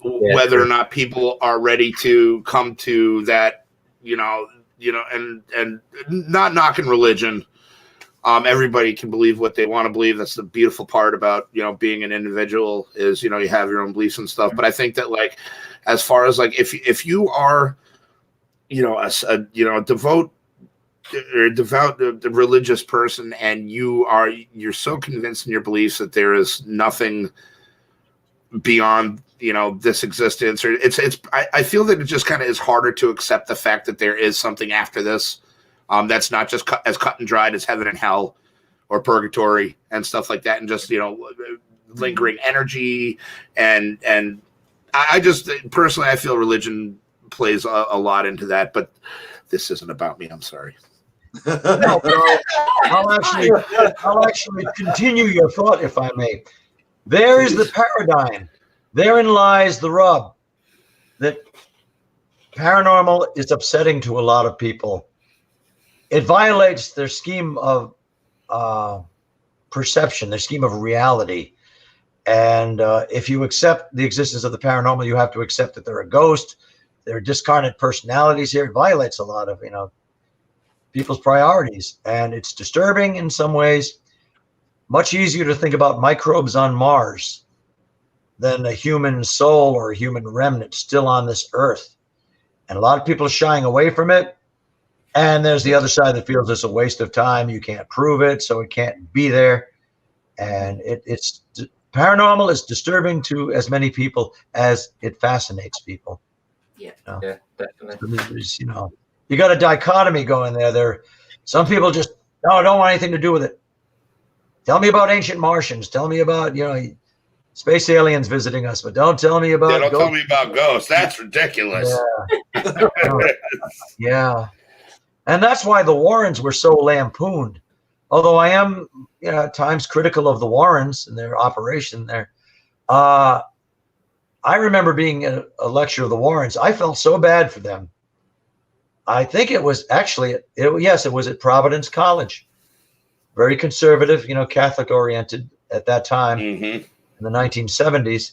C: Whether or not people are ready to come to that, and not knocking religion. Everybody can believe what they want to believe. That's the beautiful part about, being an individual is, you have your own beliefs and stuff. But I think that, like, as far as like, if you are, a devout religious person, and you're so convinced in your beliefs that there is nothing beyond, this existence, or I feel that it just kind of is harder to accept the fact that there is something after this. That's not just as cut and dried as heaven and hell or purgatory and stuff like that. And just, lingering energy. And I just personally, I feel religion plays a lot into that, but this isn't about me. I'm sorry.
A: No, I'll actually continue your thought, if I may. There is the paradigm. Therein lies the rub. That paranormal is upsetting to a lot of people. It violates their scheme of perception, their scheme of reality. And if you accept the existence of the paranormal, you have to accept that they're a ghost. There are discarnate personalities here. It violates a lot of, people's priorities. And it's disturbing in some ways. Much easier to think about microbes on Mars than a human soul or a human remnant still on this earth. And a lot of people are shying away from it. And there's the other side that feels it's a waste of time. You can't prove it, so it can't be there. And it's paranormal is disturbing to as many people as it fascinates people.
B: Yeah, yeah, definitely.
A: There's, you got a dichotomy going there. Some people just don't want anything to do with it. Tell me about ancient Martians. Tell me about space aliens visiting us, but don't tell me about.
C: Tell me about ghosts. That's ridiculous.
A: Yeah. Yeah. And that's why the Warrens were so lampooned. Although I am, at times critical of the Warrens and their operation there. I remember being in a lecture of the Warrens. I felt so bad for them. I think it was actually, it was at Providence College. Very conservative, Catholic oriented at that time in the 1970s.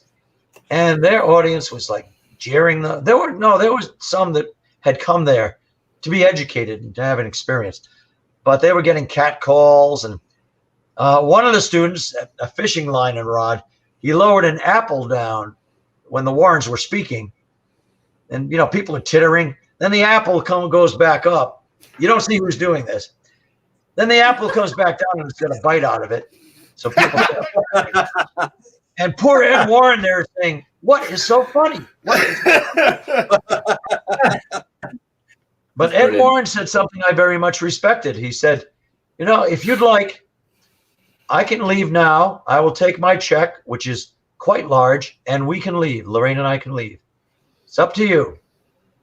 A: And their audience was like jeering. There was some that had come there to be educated and to have an experience, but they were getting catcalls. And one of the students, a fishing line and rod, he lowered an apple down when the Warrens were speaking, and people are tittering. Then the apple goes back up, You don't see who's doing this. Then the apple comes back down and it's got a bite out of it. So people and poor Ed Warren there saying, what is so funny? What is But Ed Warren said something I very much respected. He said, you know, if you'd like, I can leave now. I will take my check, which is quite large, and we can leave. Lorraine and I can leave. It's up to you.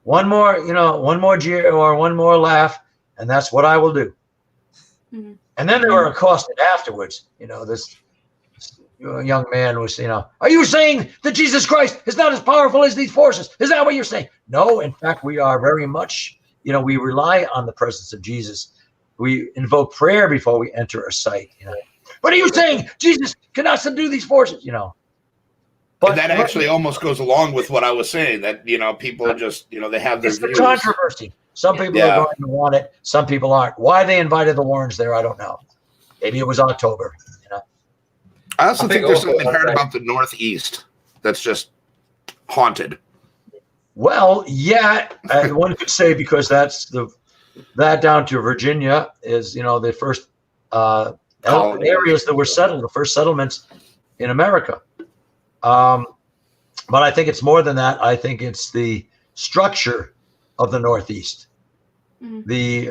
A: One more, you know, one more jeer or one more laugh, and that's what I will do. Mm-hmm. And then they were accosted afterwards. You know, this young man was, you know, are you saying that Jesus Christ is not as powerful as these forces? Is that what you're saying? No, in fact, we are very much, you know, we rely on the presence of Jesus. We invoke prayer before we enter a site, you know. What are you saying? Jesus cannot subdue these forces, you know.
C: But that actually almost goes along with what I was saying, that, you know, people just, you know, they have their
A: views. It's the controversy. Some people are going to want it. Some people aren't. Why they invited the Warrens there, I don't know. Maybe it was October, you know.
C: I also think there's something heard about the Northeast that's just haunted.
A: Well, yeah, one could say, because that's that down to Virginia is, you know, the first areas that were settled, the first settlements in America. But I think it's more than that. I think it's the structure of the Northeast, the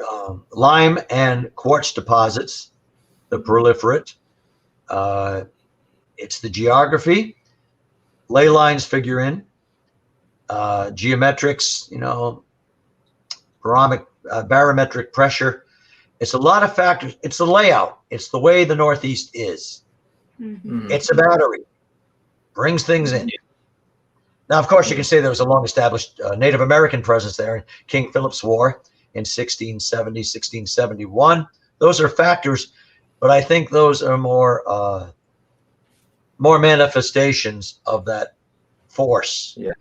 A: lime and quartz deposits, the proliferate. It's the geography. Ley lines figure in. Geometrics, you know, barometric pressure. It's a lot of factors. It's the layout. It's the way the Northeast is. Mm-hmm. It's a battery. Brings things in. Now, of course, you can say there was a long-established Native American presence there in King Philip's War in 1670, 1671. Those are factors, but I think those are more manifestations of that force. Yeah.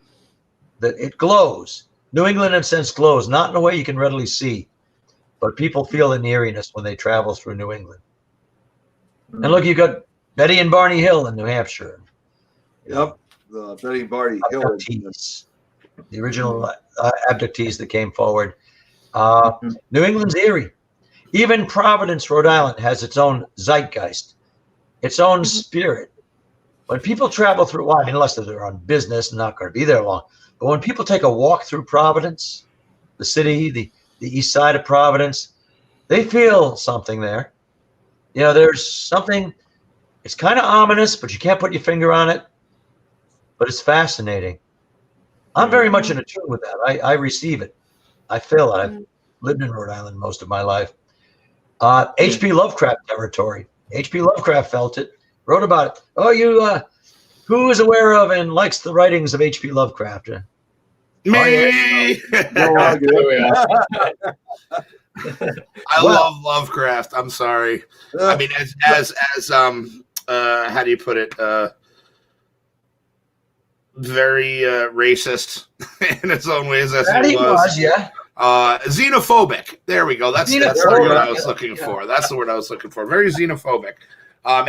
A: That it glows. New England, in a sense, glows, not in a way you can readily see, but people feel an eeriness when they travel through New England. And look, you got Betty and Barney Hill in New Hampshire.
F: Yep, the Betty and Barney Hill.
A: Abductees, the original abductees that came forward. New England's eerie. Even Providence, Rhode Island, has its own zeitgeist, its own spirit. When people travel through, well, I mean, unless they're on business and not going to be there long, but when people take a walk through Providence, the city, the east side of Providence, they feel something there. You know, there's something, it's kind of ominous, but you can't put your finger on it. But it's fascinating. I'm very much in tune with that. I receive it. I feel it. I've lived in Rhode Island most of my life. H.P. Lovecraft territory. H.P. Lovecraft felt it, wrote about it. Oh, who is aware of and likes the writings of H.P. Lovecraft?
C: Me! I love Lovecraft. I'm sorry. I mean, as how do you put it? Very racist in its own ways, as he was. Yeah. Xenophobic. There we go. That's the word I was looking for. That's the word I was looking for. Very xenophobic. And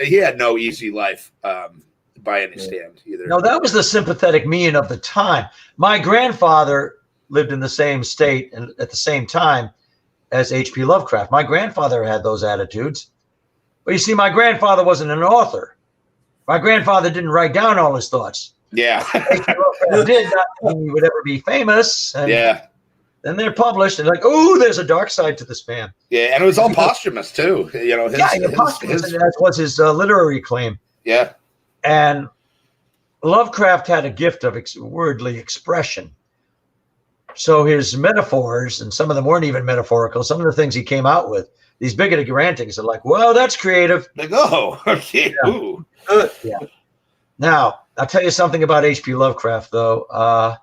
C: he had no easy life by any stand either.
A: No, that was the sympathetic mean of the time. My grandfather lived in the same state and at the same time as H.P. Lovecraft. My grandfather had those attitudes. But you see, my grandfather wasn't an author. My grandfather didn't write down all his thoughts.
C: Yeah.
A: Did not mean he would ever be famous. And then they're published and like, oh, there's a dark side to this man.
C: Yeah, and it was all posthumous too. You know,
A: posthumous. That was his literary claim.
C: Yeah.
A: And Lovecraft had a gift of wordly expression. So his metaphors, and some of them weren't even metaphorical, some of the things he came out with, these bigoted rantings are like, well, that's creative.
C: Like, oh, okay.
A: Yeah. Yeah. Now, I'll tell you something about H.P. Lovecraft, though.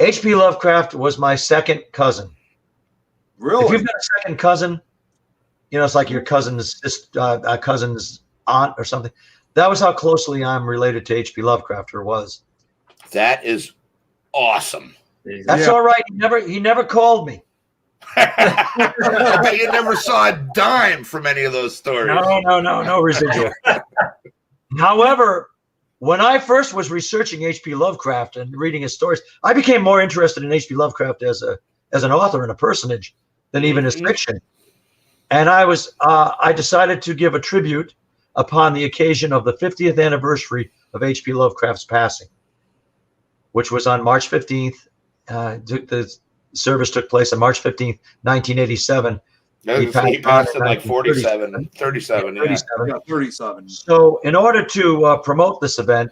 A: H.P. Lovecraft was my second cousin.
F: Really?
A: If you've got a second cousin, you know, it's like your cousin's aunt or something. That was how closely I'm related to H.P. Lovecraft, or was.
C: That is awesome.
A: That's all right. He never called me.
C: I bet you never saw a dime from any of those stories.
A: No residual. However, when I first was researching H.P. Lovecraft and reading his stories, I became more interested in H.P. Lovecraft as as an author and a personage than even his fiction. And I decided to give a tribute upon the occasion of the 50th anniversary of H.P. Lovecraft's passing, which was on March 15th. The service took place on March 15th, 1987.
C: He passed at like 37.
A: Yeah.
F: 37.
A: So in order to promote this event,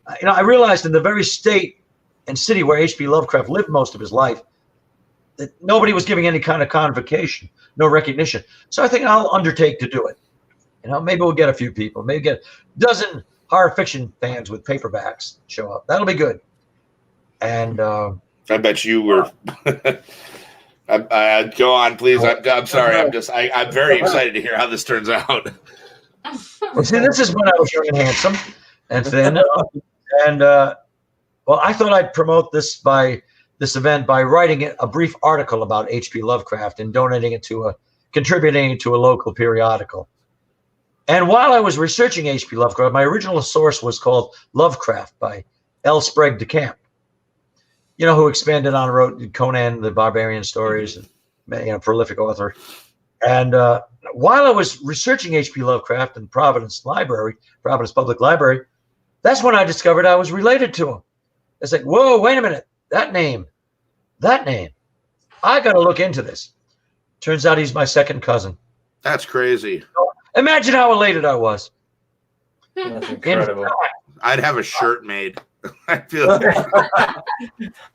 A: I realized in the very state and city where H.P. Lovecraft lived most of his life, that nobody was giving any kind of convocation, no recognition. So I think I'll undertake to do it. Maybe we'll get a few people, maybe get a dozen horror fiction fans with paperbacks show up. That'll be good. And
C: I bet you were. Go on, please. I'm sorry. I'm very excited to hear how this turns out.
A: Well, see, this is when I was young and handsome and thin. Well, I thought I'd promote this event by writing a brief article about H.P. Lovecraft and contributing it to a local periodical. And while I was researching H.P. Lovecraft, my original source was called Lovecraft by L. Sprague de Camp, who expanded on and wrote Conan the Barbarian stories, and prolific author. And while I was researching H.P. Lovecraft in Providence Public Library, that's when I discovered I was related to him. It's like, whoa, wait a minute, that name. I got to look into this. Turns out he's my second cousin.
C: That's crazy.
A: So, imagine how elated I was.
B: That's incredible.
C: I'd have a shirt made. I feel.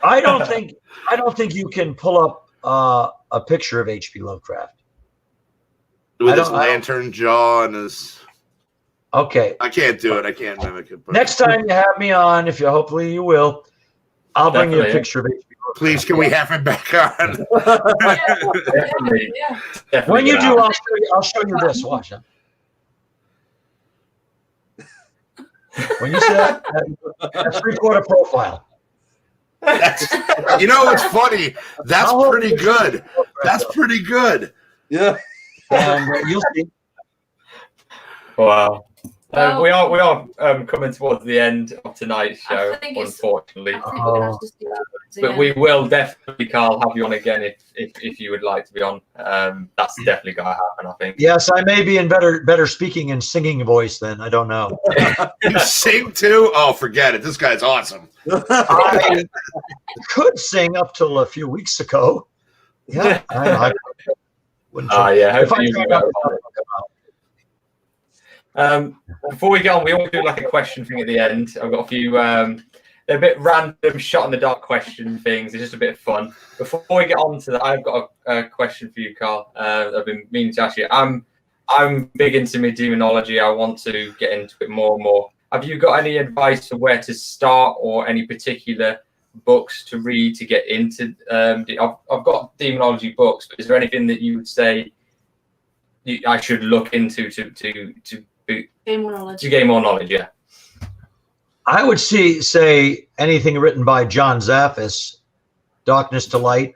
A: I don't think you can pull up a picture of H.P. Lovecraft
C: with his lantern jaw and his.
A: Okay.
C: I can't do it. I can't mimic it. But...
A: Next time you have me on, hopefully you will, I'll bring you a picture of H.P. Lovecraft.
C: Please, can we have him back on?
B: Yeah.
A: When you do, I'll show you this. Watch it. When you say that 3/4 profile.
C: It's funny. That's pretty good. That's pretty good.
F: Yeah.
A: And you'll see.
B: Wow. We are coming towards the end of tonight's show, unfortunately.
D: I think we're gonna have to do that.
B: But we will definitely, Carl, have you on again if you would like to be on. That's definitely going to happen, I think.
A: Yes, I may be in better speaking and singing voice then. I don't know.
C: You sing too? Oh, forget it. This guy's awesome.
A: I could sing up till a few weeks ago. Yeah. I wouldn't
B: hopefully you before we go on, we always do like a question thing at the end. I've got a few they're a bit random shot in the dark question things. It's just a bit of fun. Before we get on to that, I've got a question for you, Carl. I've been meaning to ask you. I'm big into my demonology. I want to get into it more and more. Have you got any advice for where to start or any particular books to read to get into? I've got demonology books, but is there anything that you would say I should look into to gain more knowledge? Yeah.
A: I would say anything written by John Zaffis. Darkness to Light,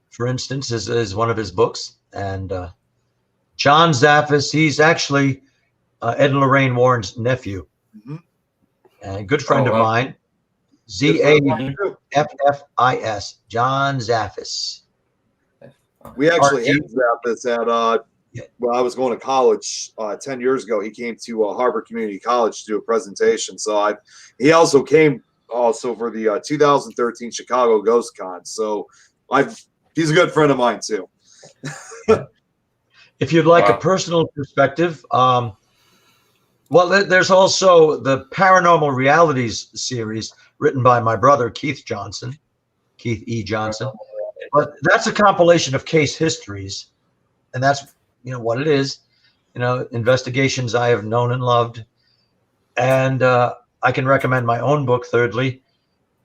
A: for instance, is one of his books. And John Zaffis, he's actually Ed and Lorraine Warren's nephew.
F: Mm-hmm.
A: And a good friend of mine. Zaffis. John Zaffis.
F: We actually had Zaffis at when I was going to college 10 years ago. He came to Harvard Community College to do a presentation. So he also came for the 2013 Chicago Ghost Con. So he's a good friend of mine too.
A: If you'd like a personal perspective, there's also the Paranormal Realities series written by my brother Keith E. Johnson. But that's a compilation of case histories, and that's what it is. Investigations I have known and loved. And I can recommend my own book, thirdly,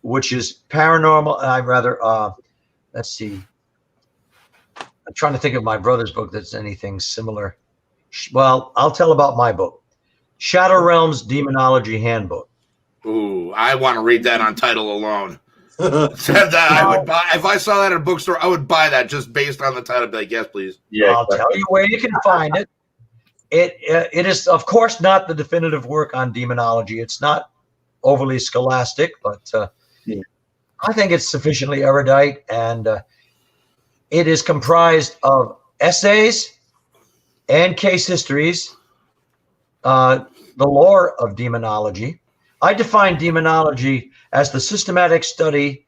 A: which is Paranormal. Let's see. I'm trying to think of my brother's book that's anything similar. Well, I'll tell about my book, Shadow Realms Demonology Handbook.
C: Ooh, I want to read that on title alone. Said that I would buy. If I saw that at a bookstore, I would buy that just based on the title. I'd be like, yes, please.
A: Yeah, I'll tell you where you can find it. It is, of course, not the definitive work on demonology. It's not overly scholastic, but I think it's sufficiently erudite, and It is comprised of essays and case histories, the lore of demonology. I define demonology as the systematic study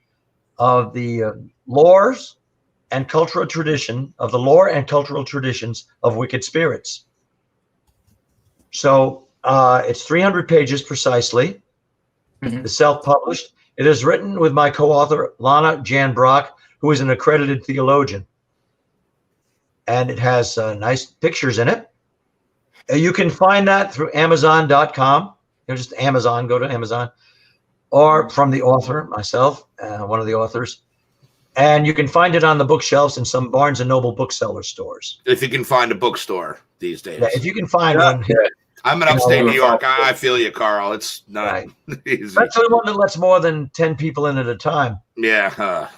A: of the lore and cultural traditions of wicked spirits. So it's 300 pages precisely. It's self-published. It is written with my co-author, Lana Jan Brock, who is an accredited theologian. And it has nice pictures in it. You can find that through Amazon.com. Just Amazon, go to Amazon. Or from the author, myself, one of the authors. And you can find it on the bookshelves in some Barnes & Noble bookseller stores.
C: If you can find a bookstore these days.
A: Yeah, if you can find one.
C: Yeah. I'm in upstate New York. I feel you, Carl. It's not easy.
A: That's the one that lets more than 10 people in at a time.
C: Yeah.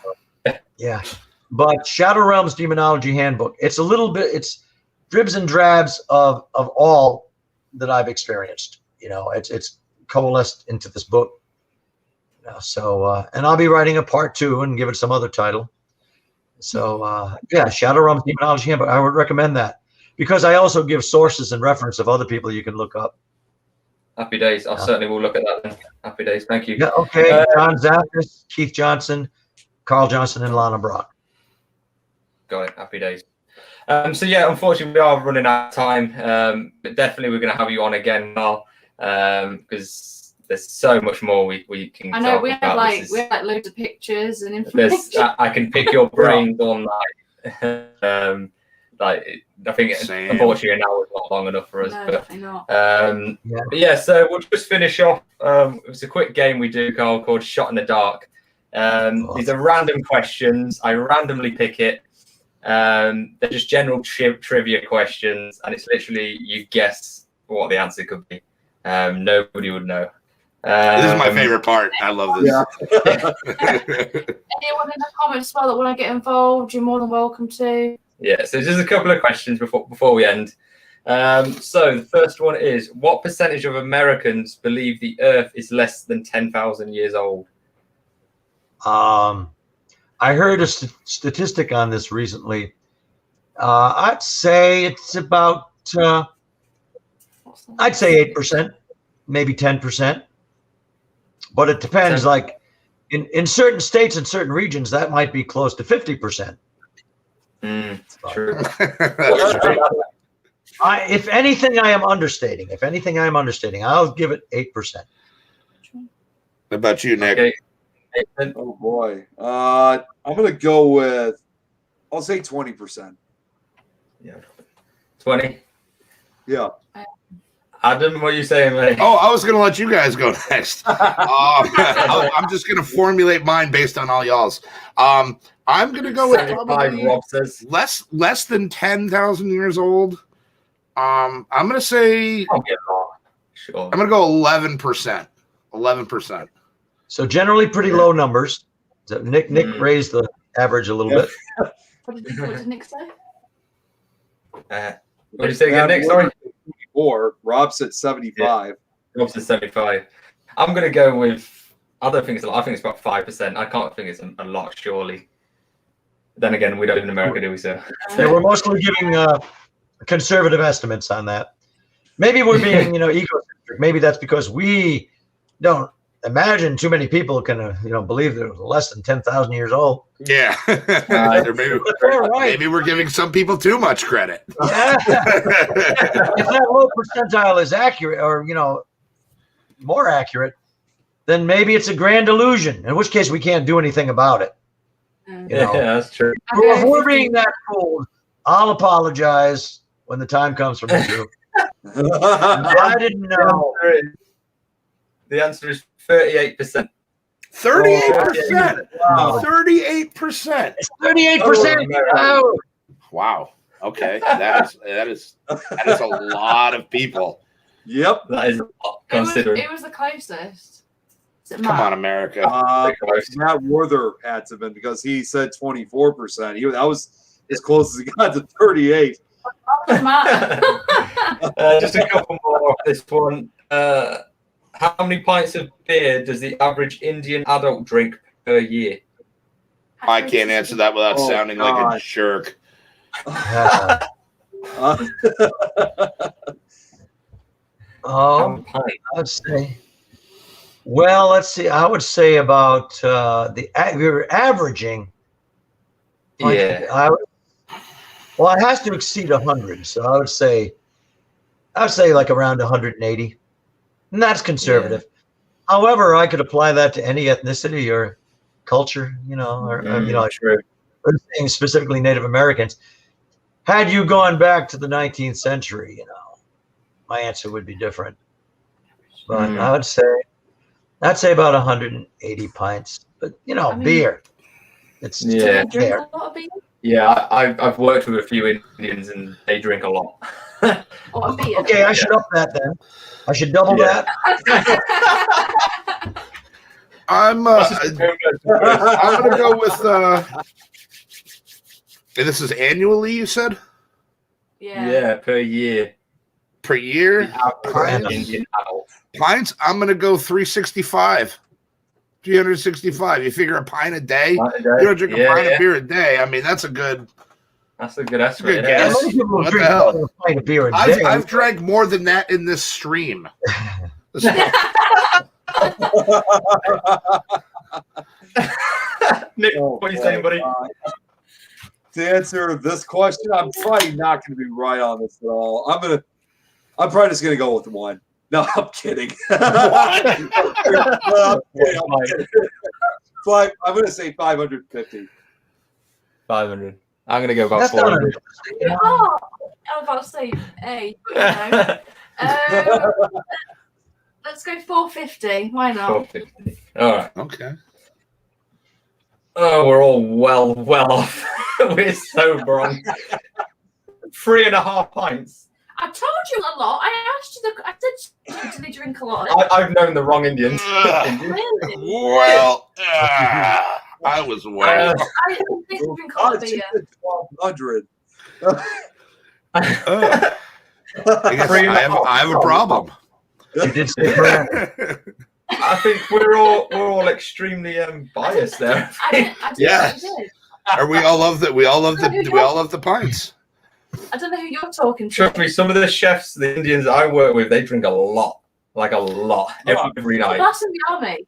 A: Yeah. But Shadow Realms Demonology Handbook, it's a little bit, it's dribs and drabs of all that I've experienced. It's coalesced into this book. So, and I'll be writing a part 2 and give it some other title. So, yeah, Shadow Realms Demonology Handbook, I would recommend that. Because I also give sources and reference of other people you can look up.
B: Happy days. I certainly will look at that then. Happy days. Thank you.
A: Yeah, okay. John Zaffis, Keith Johnson, Carl Johnson, and Lana Brock.
B: Got it. Happy days. So, yeah, unfortunately, we are running out of time. But definitely we're going to have you on again now because there's so much more we can
D: I know,
B: talk
D: we
B: about.
D: have like loads of pictures and information.
B: I can pick your brains on that. I think unfortunately an hour is not long enough for us.
D: No,
B: but
D: definitely not.
B: But yeah, so we'll just finish off. It's a quick game we do, Carl, called Shot in the Dark. These are random questions. I randomly pick it. They're just general trivia questions, and it's literally you guess what the answer could be. Nobody would know.
C: This is my favorite part. I love this.
D: Yeah. Anyone in the comments as well that want to get involved, you're more than welcome to.
B: Yeah, so just a couple of questions before we end. So the first one is, what percentage of Americans believe the Earth is less than 10,000 years old?
A: I heard a statistic on this recently. I'd say it's about, I'd say 8%, maybe 10%. But it depends. Like in certain states and certain regions, that might be close to 50%.
B: True.
A: If anything, I am understating. I'll give it 8%.
C: What about you, Nick?
B: Okay.
F: Oh boy, I'm gonna go with, I'll say 20%.
B: Yeah, 20.
F: Yeah.
B: Adam, what are you saying, mate?
C: Oh, I was going to let you guys go next. I'm just going to formulate mine based on all y'all's. I'm going to go with probably less than 10,000 years old. I'm going to say
B: Sure.
C: I'm going to go 11%. 11%.
A: So generally pretty low numbers. So Nick raised the average a little bit.
D: What did Nick say?
B: What did you say again, Nick? Sorry.
F: Rob said 75.
B: Rob said 75. I'm going to go with, I don't think it's a lot. I think it's about 5%. I can't think it's a lot, surely. Then again, we don't live in America, do we, sir?
A: Yeah, we're mostly giving conservative estimates on that. Maybe we're being, egocentric. Maybe that's because we don't imagine too many people can, believe they're less than 10,000 years old.
C: Yeah. Maybe we're giving some people too much credit.
A: Yeah. If that low percentile is accurate or, more accurate, then maybe it's a grand illusion, in which case we can't do anything about it.
B: Yeah, that's true.
A: If we're being that fooled, I'll apologize when the time comes for me to. I didn't know.
B: The answer is 38%.
C: 38%.
A: Wow.
C: 38%.
A: It's 38%. Oh.
C: Wow. Okay. That is a lot of people.
F: Yep.
B: That is a lot, considering.
D: It was the closest.
C: Come on, America.
F: Matt Werther had to been because he said 24%. That was as close as he got to 38.
B: Just a couple more of this one. How many pints of beer does the average Indian adult drink per year?
C: I can't answer that without sounding like a jerk.
A: I would say. Well, let's see. I would say about you're averaging.
B: Yeah.
A: Well, it has to exceed 100, so I would say like around 180, and that's conservative. Yeah. However, I could apply that to any ethnicity or culture,
B: true.
A: I'm saying specifically Native Americans. Had you gone back to the 19th century, my answer would be different. But I'd say about 180 pints. But beer. It's
D: drink a lot of beer?
B: Yeah, I've worked with a few Indians and they drink a lot.
A: Okay, I should up that then. I should double that.
C: I'm gonna go with and this is annually, you said?
B: Yeah, per year.
C: Per year?
B: Indian adult.
C: Pints, I'm gonna go 365. 365. You figure a pint a day? You don't drink a pint of beer a day. I mean, that's a good
B: estimate.
C: Good guess.
A: What the hell? A pint of beer a day.
C: I've drank more than that in this stream.
B: Nick, what are you saying, buddy?
F: To answer this question, I'm probably not going to be right on this at all. I'm probably just going to go with one. No, I'm kidding. I'm going to say 550.
B: 500. I'm going to go about 400.
D: I was about to say A. Let's go 450. Why not?
B: 450. All right.
C: Okay.
B: Oh, we're all well off. We're so wrong. 3.5 pints.
D: I told you a lot. I asked you I said, do they drink a lot?
B: I've known the wrong Indians.
D: Really?
C: Well, I was well.
D: I don't think they drink a lot of beer.
F: 1,200.
C: I have a problem.
A: You did say that.
B: I think we're all extremely biased there.
C: Yeah. Are we all love that? We all love the pints.
D: I don't know who you're talking to.
B: Trust me, some of the chefs, the Indians I work with, they drink a lot, every night.
D: Well, that's in the army.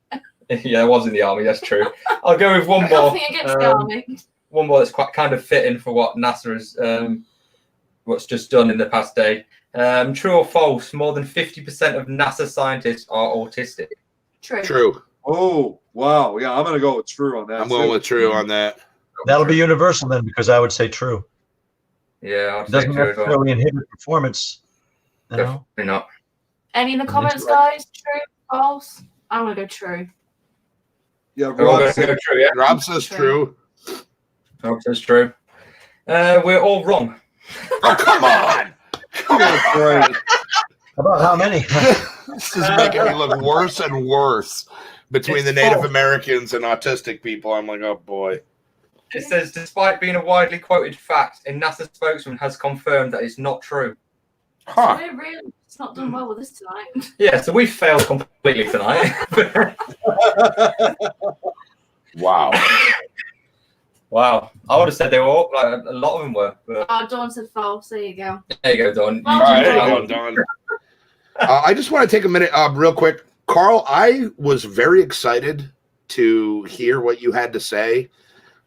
B: Yeah, it was in the army. That's true. I'll go with one more.
D: Nothing against the army.
B: One more that's quite kind of fitting for what NASA has, what's just done in the past day. True or false? More than 50% of NASA scientists are autistic.
C: True.
F: Oh, wow. Yeah, I'm going to go with true on that.
C: I'm going with true on that.
A: That'll be universal then, because I would say true.
B: Yeah,
A: it doesn't necessarily inhibit performance.
B: Definitely not.
D: Any in the comments, guys? True, false? I'm going to go true.
F: Yeah, Rob says
B: true. Yeah,
C: Rob says true.
B: Rob says true. We're all wrong.
C: Oh, come on.
F: great.
A: About how many?
C: This is making me look worse and worse between the Native Americans and autistic people. I'm like, oh boy.
B: It says, despite being a widely quoted fact, a NASA spokesman has confirmed that it's not true.
C: Huh.
D: So we're really not done well with this tonight.
B: Yeah, so we failed completely tonight.
C: Wow.
B: Wow. I would have said they were all, a lot of them were. But...
D: Oh, Dawn said false. There you go.
B: There you go, Dawn.
C: All right, there you go, Dawn. I just want to take a minute real quick. Carl, I was very excited to hear what you had to say.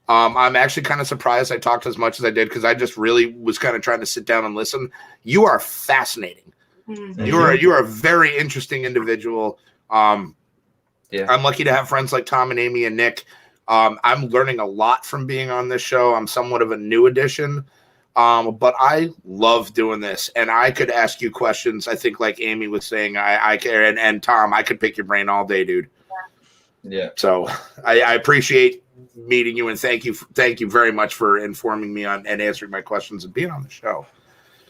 C: I'm actually kind of surprised I talked as much as I did because I just really was kind of trying to sit down and listen. You are fascinating.
D: Mm-hmm.
C: You are a very interesting individual. I'm lucky to have friends like Tom and Amy and Nick. I'm learning a lot from being on this show. I'm somewhat of a new addition, but I love doing this. And I could ask you questions. I think, like Amy was saying, I care. And Tom, I could pick your brain all day, dude.
B: Yeah.
C: So I appreciate meeting you, and thank you very much for informing me on and answering my questions and being on the show.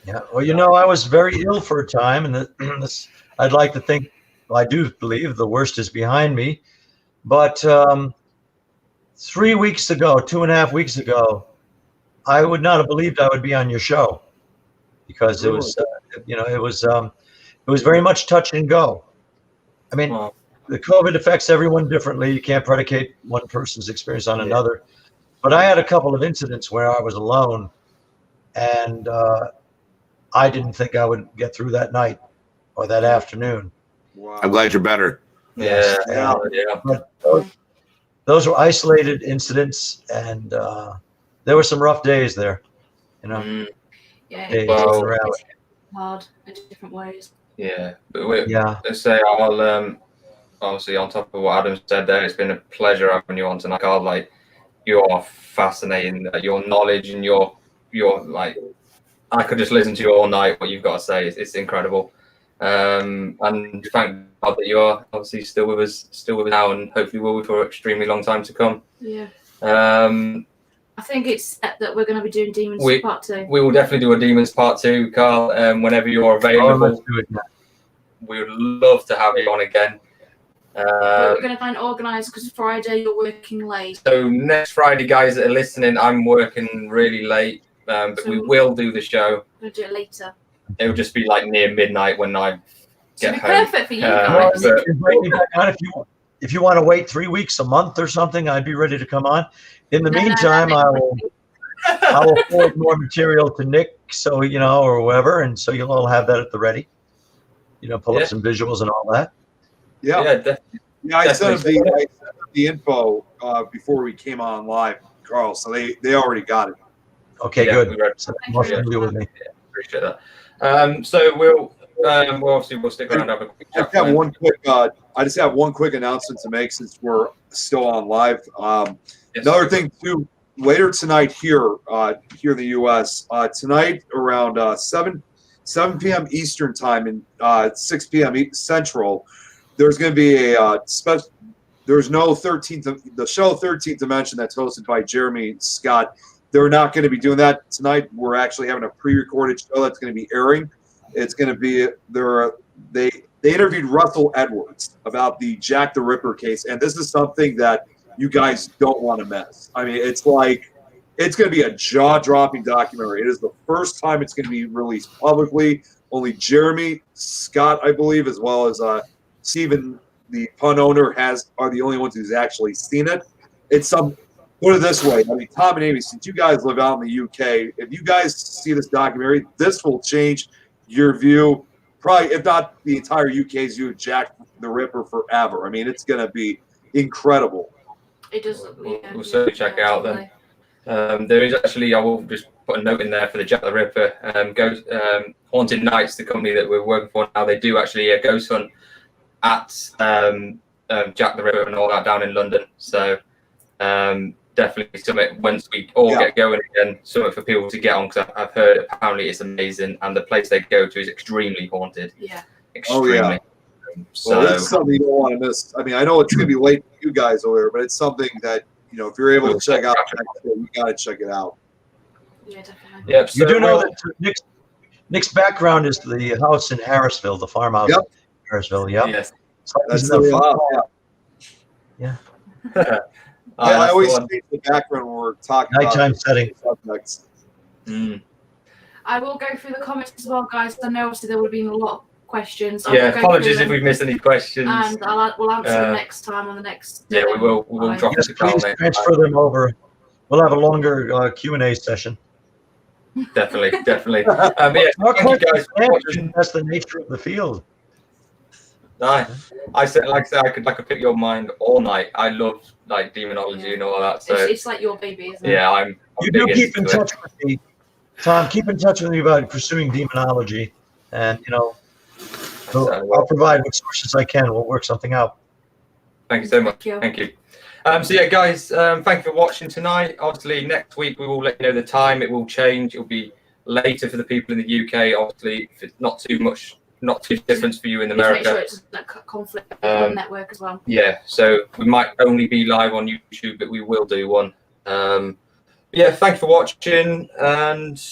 A: Yeah. Well, I was very ill for a time, and this I'd like to think. Well, I do believe the worst is behind me, but 3 weeks ago, 2.5 weeks ago, I would not have believed I would be on your show because it was, it was very much touch and go. I mean, the COVID affects everyone differently. You can't predicate one person's experience on another. But I had a couple of incidents where I was alone, and I didn't think I would get through that night or that afternoon.
F: Wow.
C: I'm glad you're better.
B: Yeah,
A: Yes.
B: yeah.
A: But those were isolated incidents, and there were some rough days there. You know,
B: Mm,
D: Yeah,
A: days
B: Well,
A: in reality.
D: it's hard in different ways.
B: yeah. But we,
A: Yeah.
B: let's say I'll obviously on top of what Adam said there, it's been a pleasure having you on tonight, Carl. Like, you are fascinating. Your knowledge and your like, I could just listen to you all night. What you've got to say, it's incredible. And thank God that you are obviously still with us now, and hopefully will be for an extremely long time to come.
D: Yeah.
B: I
D: think it's set that we're going to be doing Demons Part 2.
B: We will definitely do a Demons Part 2, Carl. Whenever you're available,
A: let's do it now.
B: We would love to have you on again.
D: We're going to try and organise, because Friday you're working late.
B: So next Friday, guys that are listening, I'm working really late, but we will do the show.
D: We're going to do it later.
B: It will just be like near midnight when I get home.
D: Perfect for you guys.
A: If you want to wait 3 weeks, a month, or something, I'd be ready to come on. In the meantime, I will forward more material to Nick, so or whoever, and so you'll all have that at the ready. Pull up some visuals and all that.
F: Yeah,
B: definitely.
F: Yeah, I sent them the info before we came on live, Carl. So they already got it.
A: Okay, good. So with me.
B: Yeah, appreciate that. So we'll obviously stick around and have a quick chat.
F: I just have one quick announcement to make since we're still on live. Another thing too, later tonight here in the U.S. Tonight around 7 p.m. Eastern time and 6 p.m. Central, there's going to be a special. There's no 13th. The show 13th Dimension that's hosted by Jeremy Scott. They're not going to be doing that tonight. We're actually having a pre-recorded show that's going to be airing. It's going to be they interviewed Russell Edwards about the Jack the Ripper case, and this is something that you guys don't want to miss. I mean, it's going to be a jaw-dropping documentary. It is the first time it's going to be released publicly. Only Jeremy Scott, I believe, as well as Stephen, the pun owner, are the only ones who's actually seen it. Put it this way. I mean, Tom and Amy, since you guys live out in the UK, if you guys see this documentary, this will change your view, probably, if not the entire UK's view of Jack the Ripper forever. I mean, it's going to be incredible.
D: It does.
B: We'll certainly check out then. There is actually, I will just put a note in there for the Jack the Ripper. Haunted Nights, the company that we're working for now, they do actually a ghost hunt at Jack the Ripper and all that down in London. So definitely something once we all get going again, something for people to get on, because I've heard apparently it's amazing, and the place they go to is extremely haunted.
D: Yeah.
B: Extremely.
F: Oh, yeah. So this is something you don't want to miss. I mean, I know it's going to be late for you guys over there, but it's something that, if you're able to check out, you got to check it out.
D: Yeah, definitely.
B: Yeah,
A: You do know that Nick's background is the house in Harrisville, the farmhouse in Harrisville. Yep.
B: Yes.
A: So
F: That's the farm.
A: Yeah.
F: I always see the background when we're talking
A: nighttime
F: about
A: setting
F: subjects.
D: I will go through the comments as well, guys. I know obviously there would have been a lot of questions.
B: Apologies if we've missed any questions.
D: And we'll answer them next time on the next.
B: Yeah, we will. We will drop
A: Yes, please transfer them over. We'll have a longer Q&A session.
B: Definitely.
A: More
B: Thank you guys for watching.
A: That's the nature of the field.
B: I said, I could pick your mind all night. I love demonology and all that. So
D: it's like your baby, isn't it?
B: Yeah, I'm
A: You do keep in touch with me, Tom. Keep in touch with me about pursuing demonology, and I'll provide what sources I can. We'll work something out.
B: Thank you so much. Thank you. So yeah, guys, thank you for watching tonight. Obviously, next week we will let you know the time. It will change. It will be later for the people in the UK. Obviously, if it's not too different for you in America.
D: Make sure it's not conflict with the network as well.
B: Yeah, so we might only be live on YouTube, but we will do one. Yeah, thanks for watching, and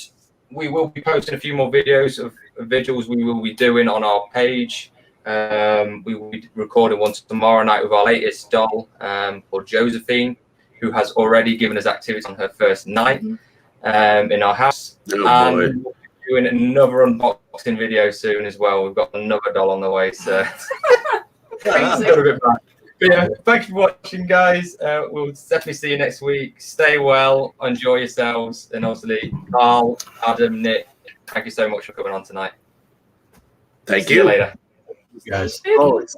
B: we will be posting a few more videos of vigils we will be doing on our page. We will be recording one tomorrow night with our latest doll called Josephine, who has already given us activity on her first night in our house. And we'll be doing another unboxing video soon as well. We've got another doll on the way, so got a bit yeah, thank you for watching, guys. We'll definitely see you next week. Stay well, enjoy yourselves, and obviously, Carl, Adam, Nick, thank you so much for coming on tonight.
C: Thank
B: See you later.
A: guys.
F: Always.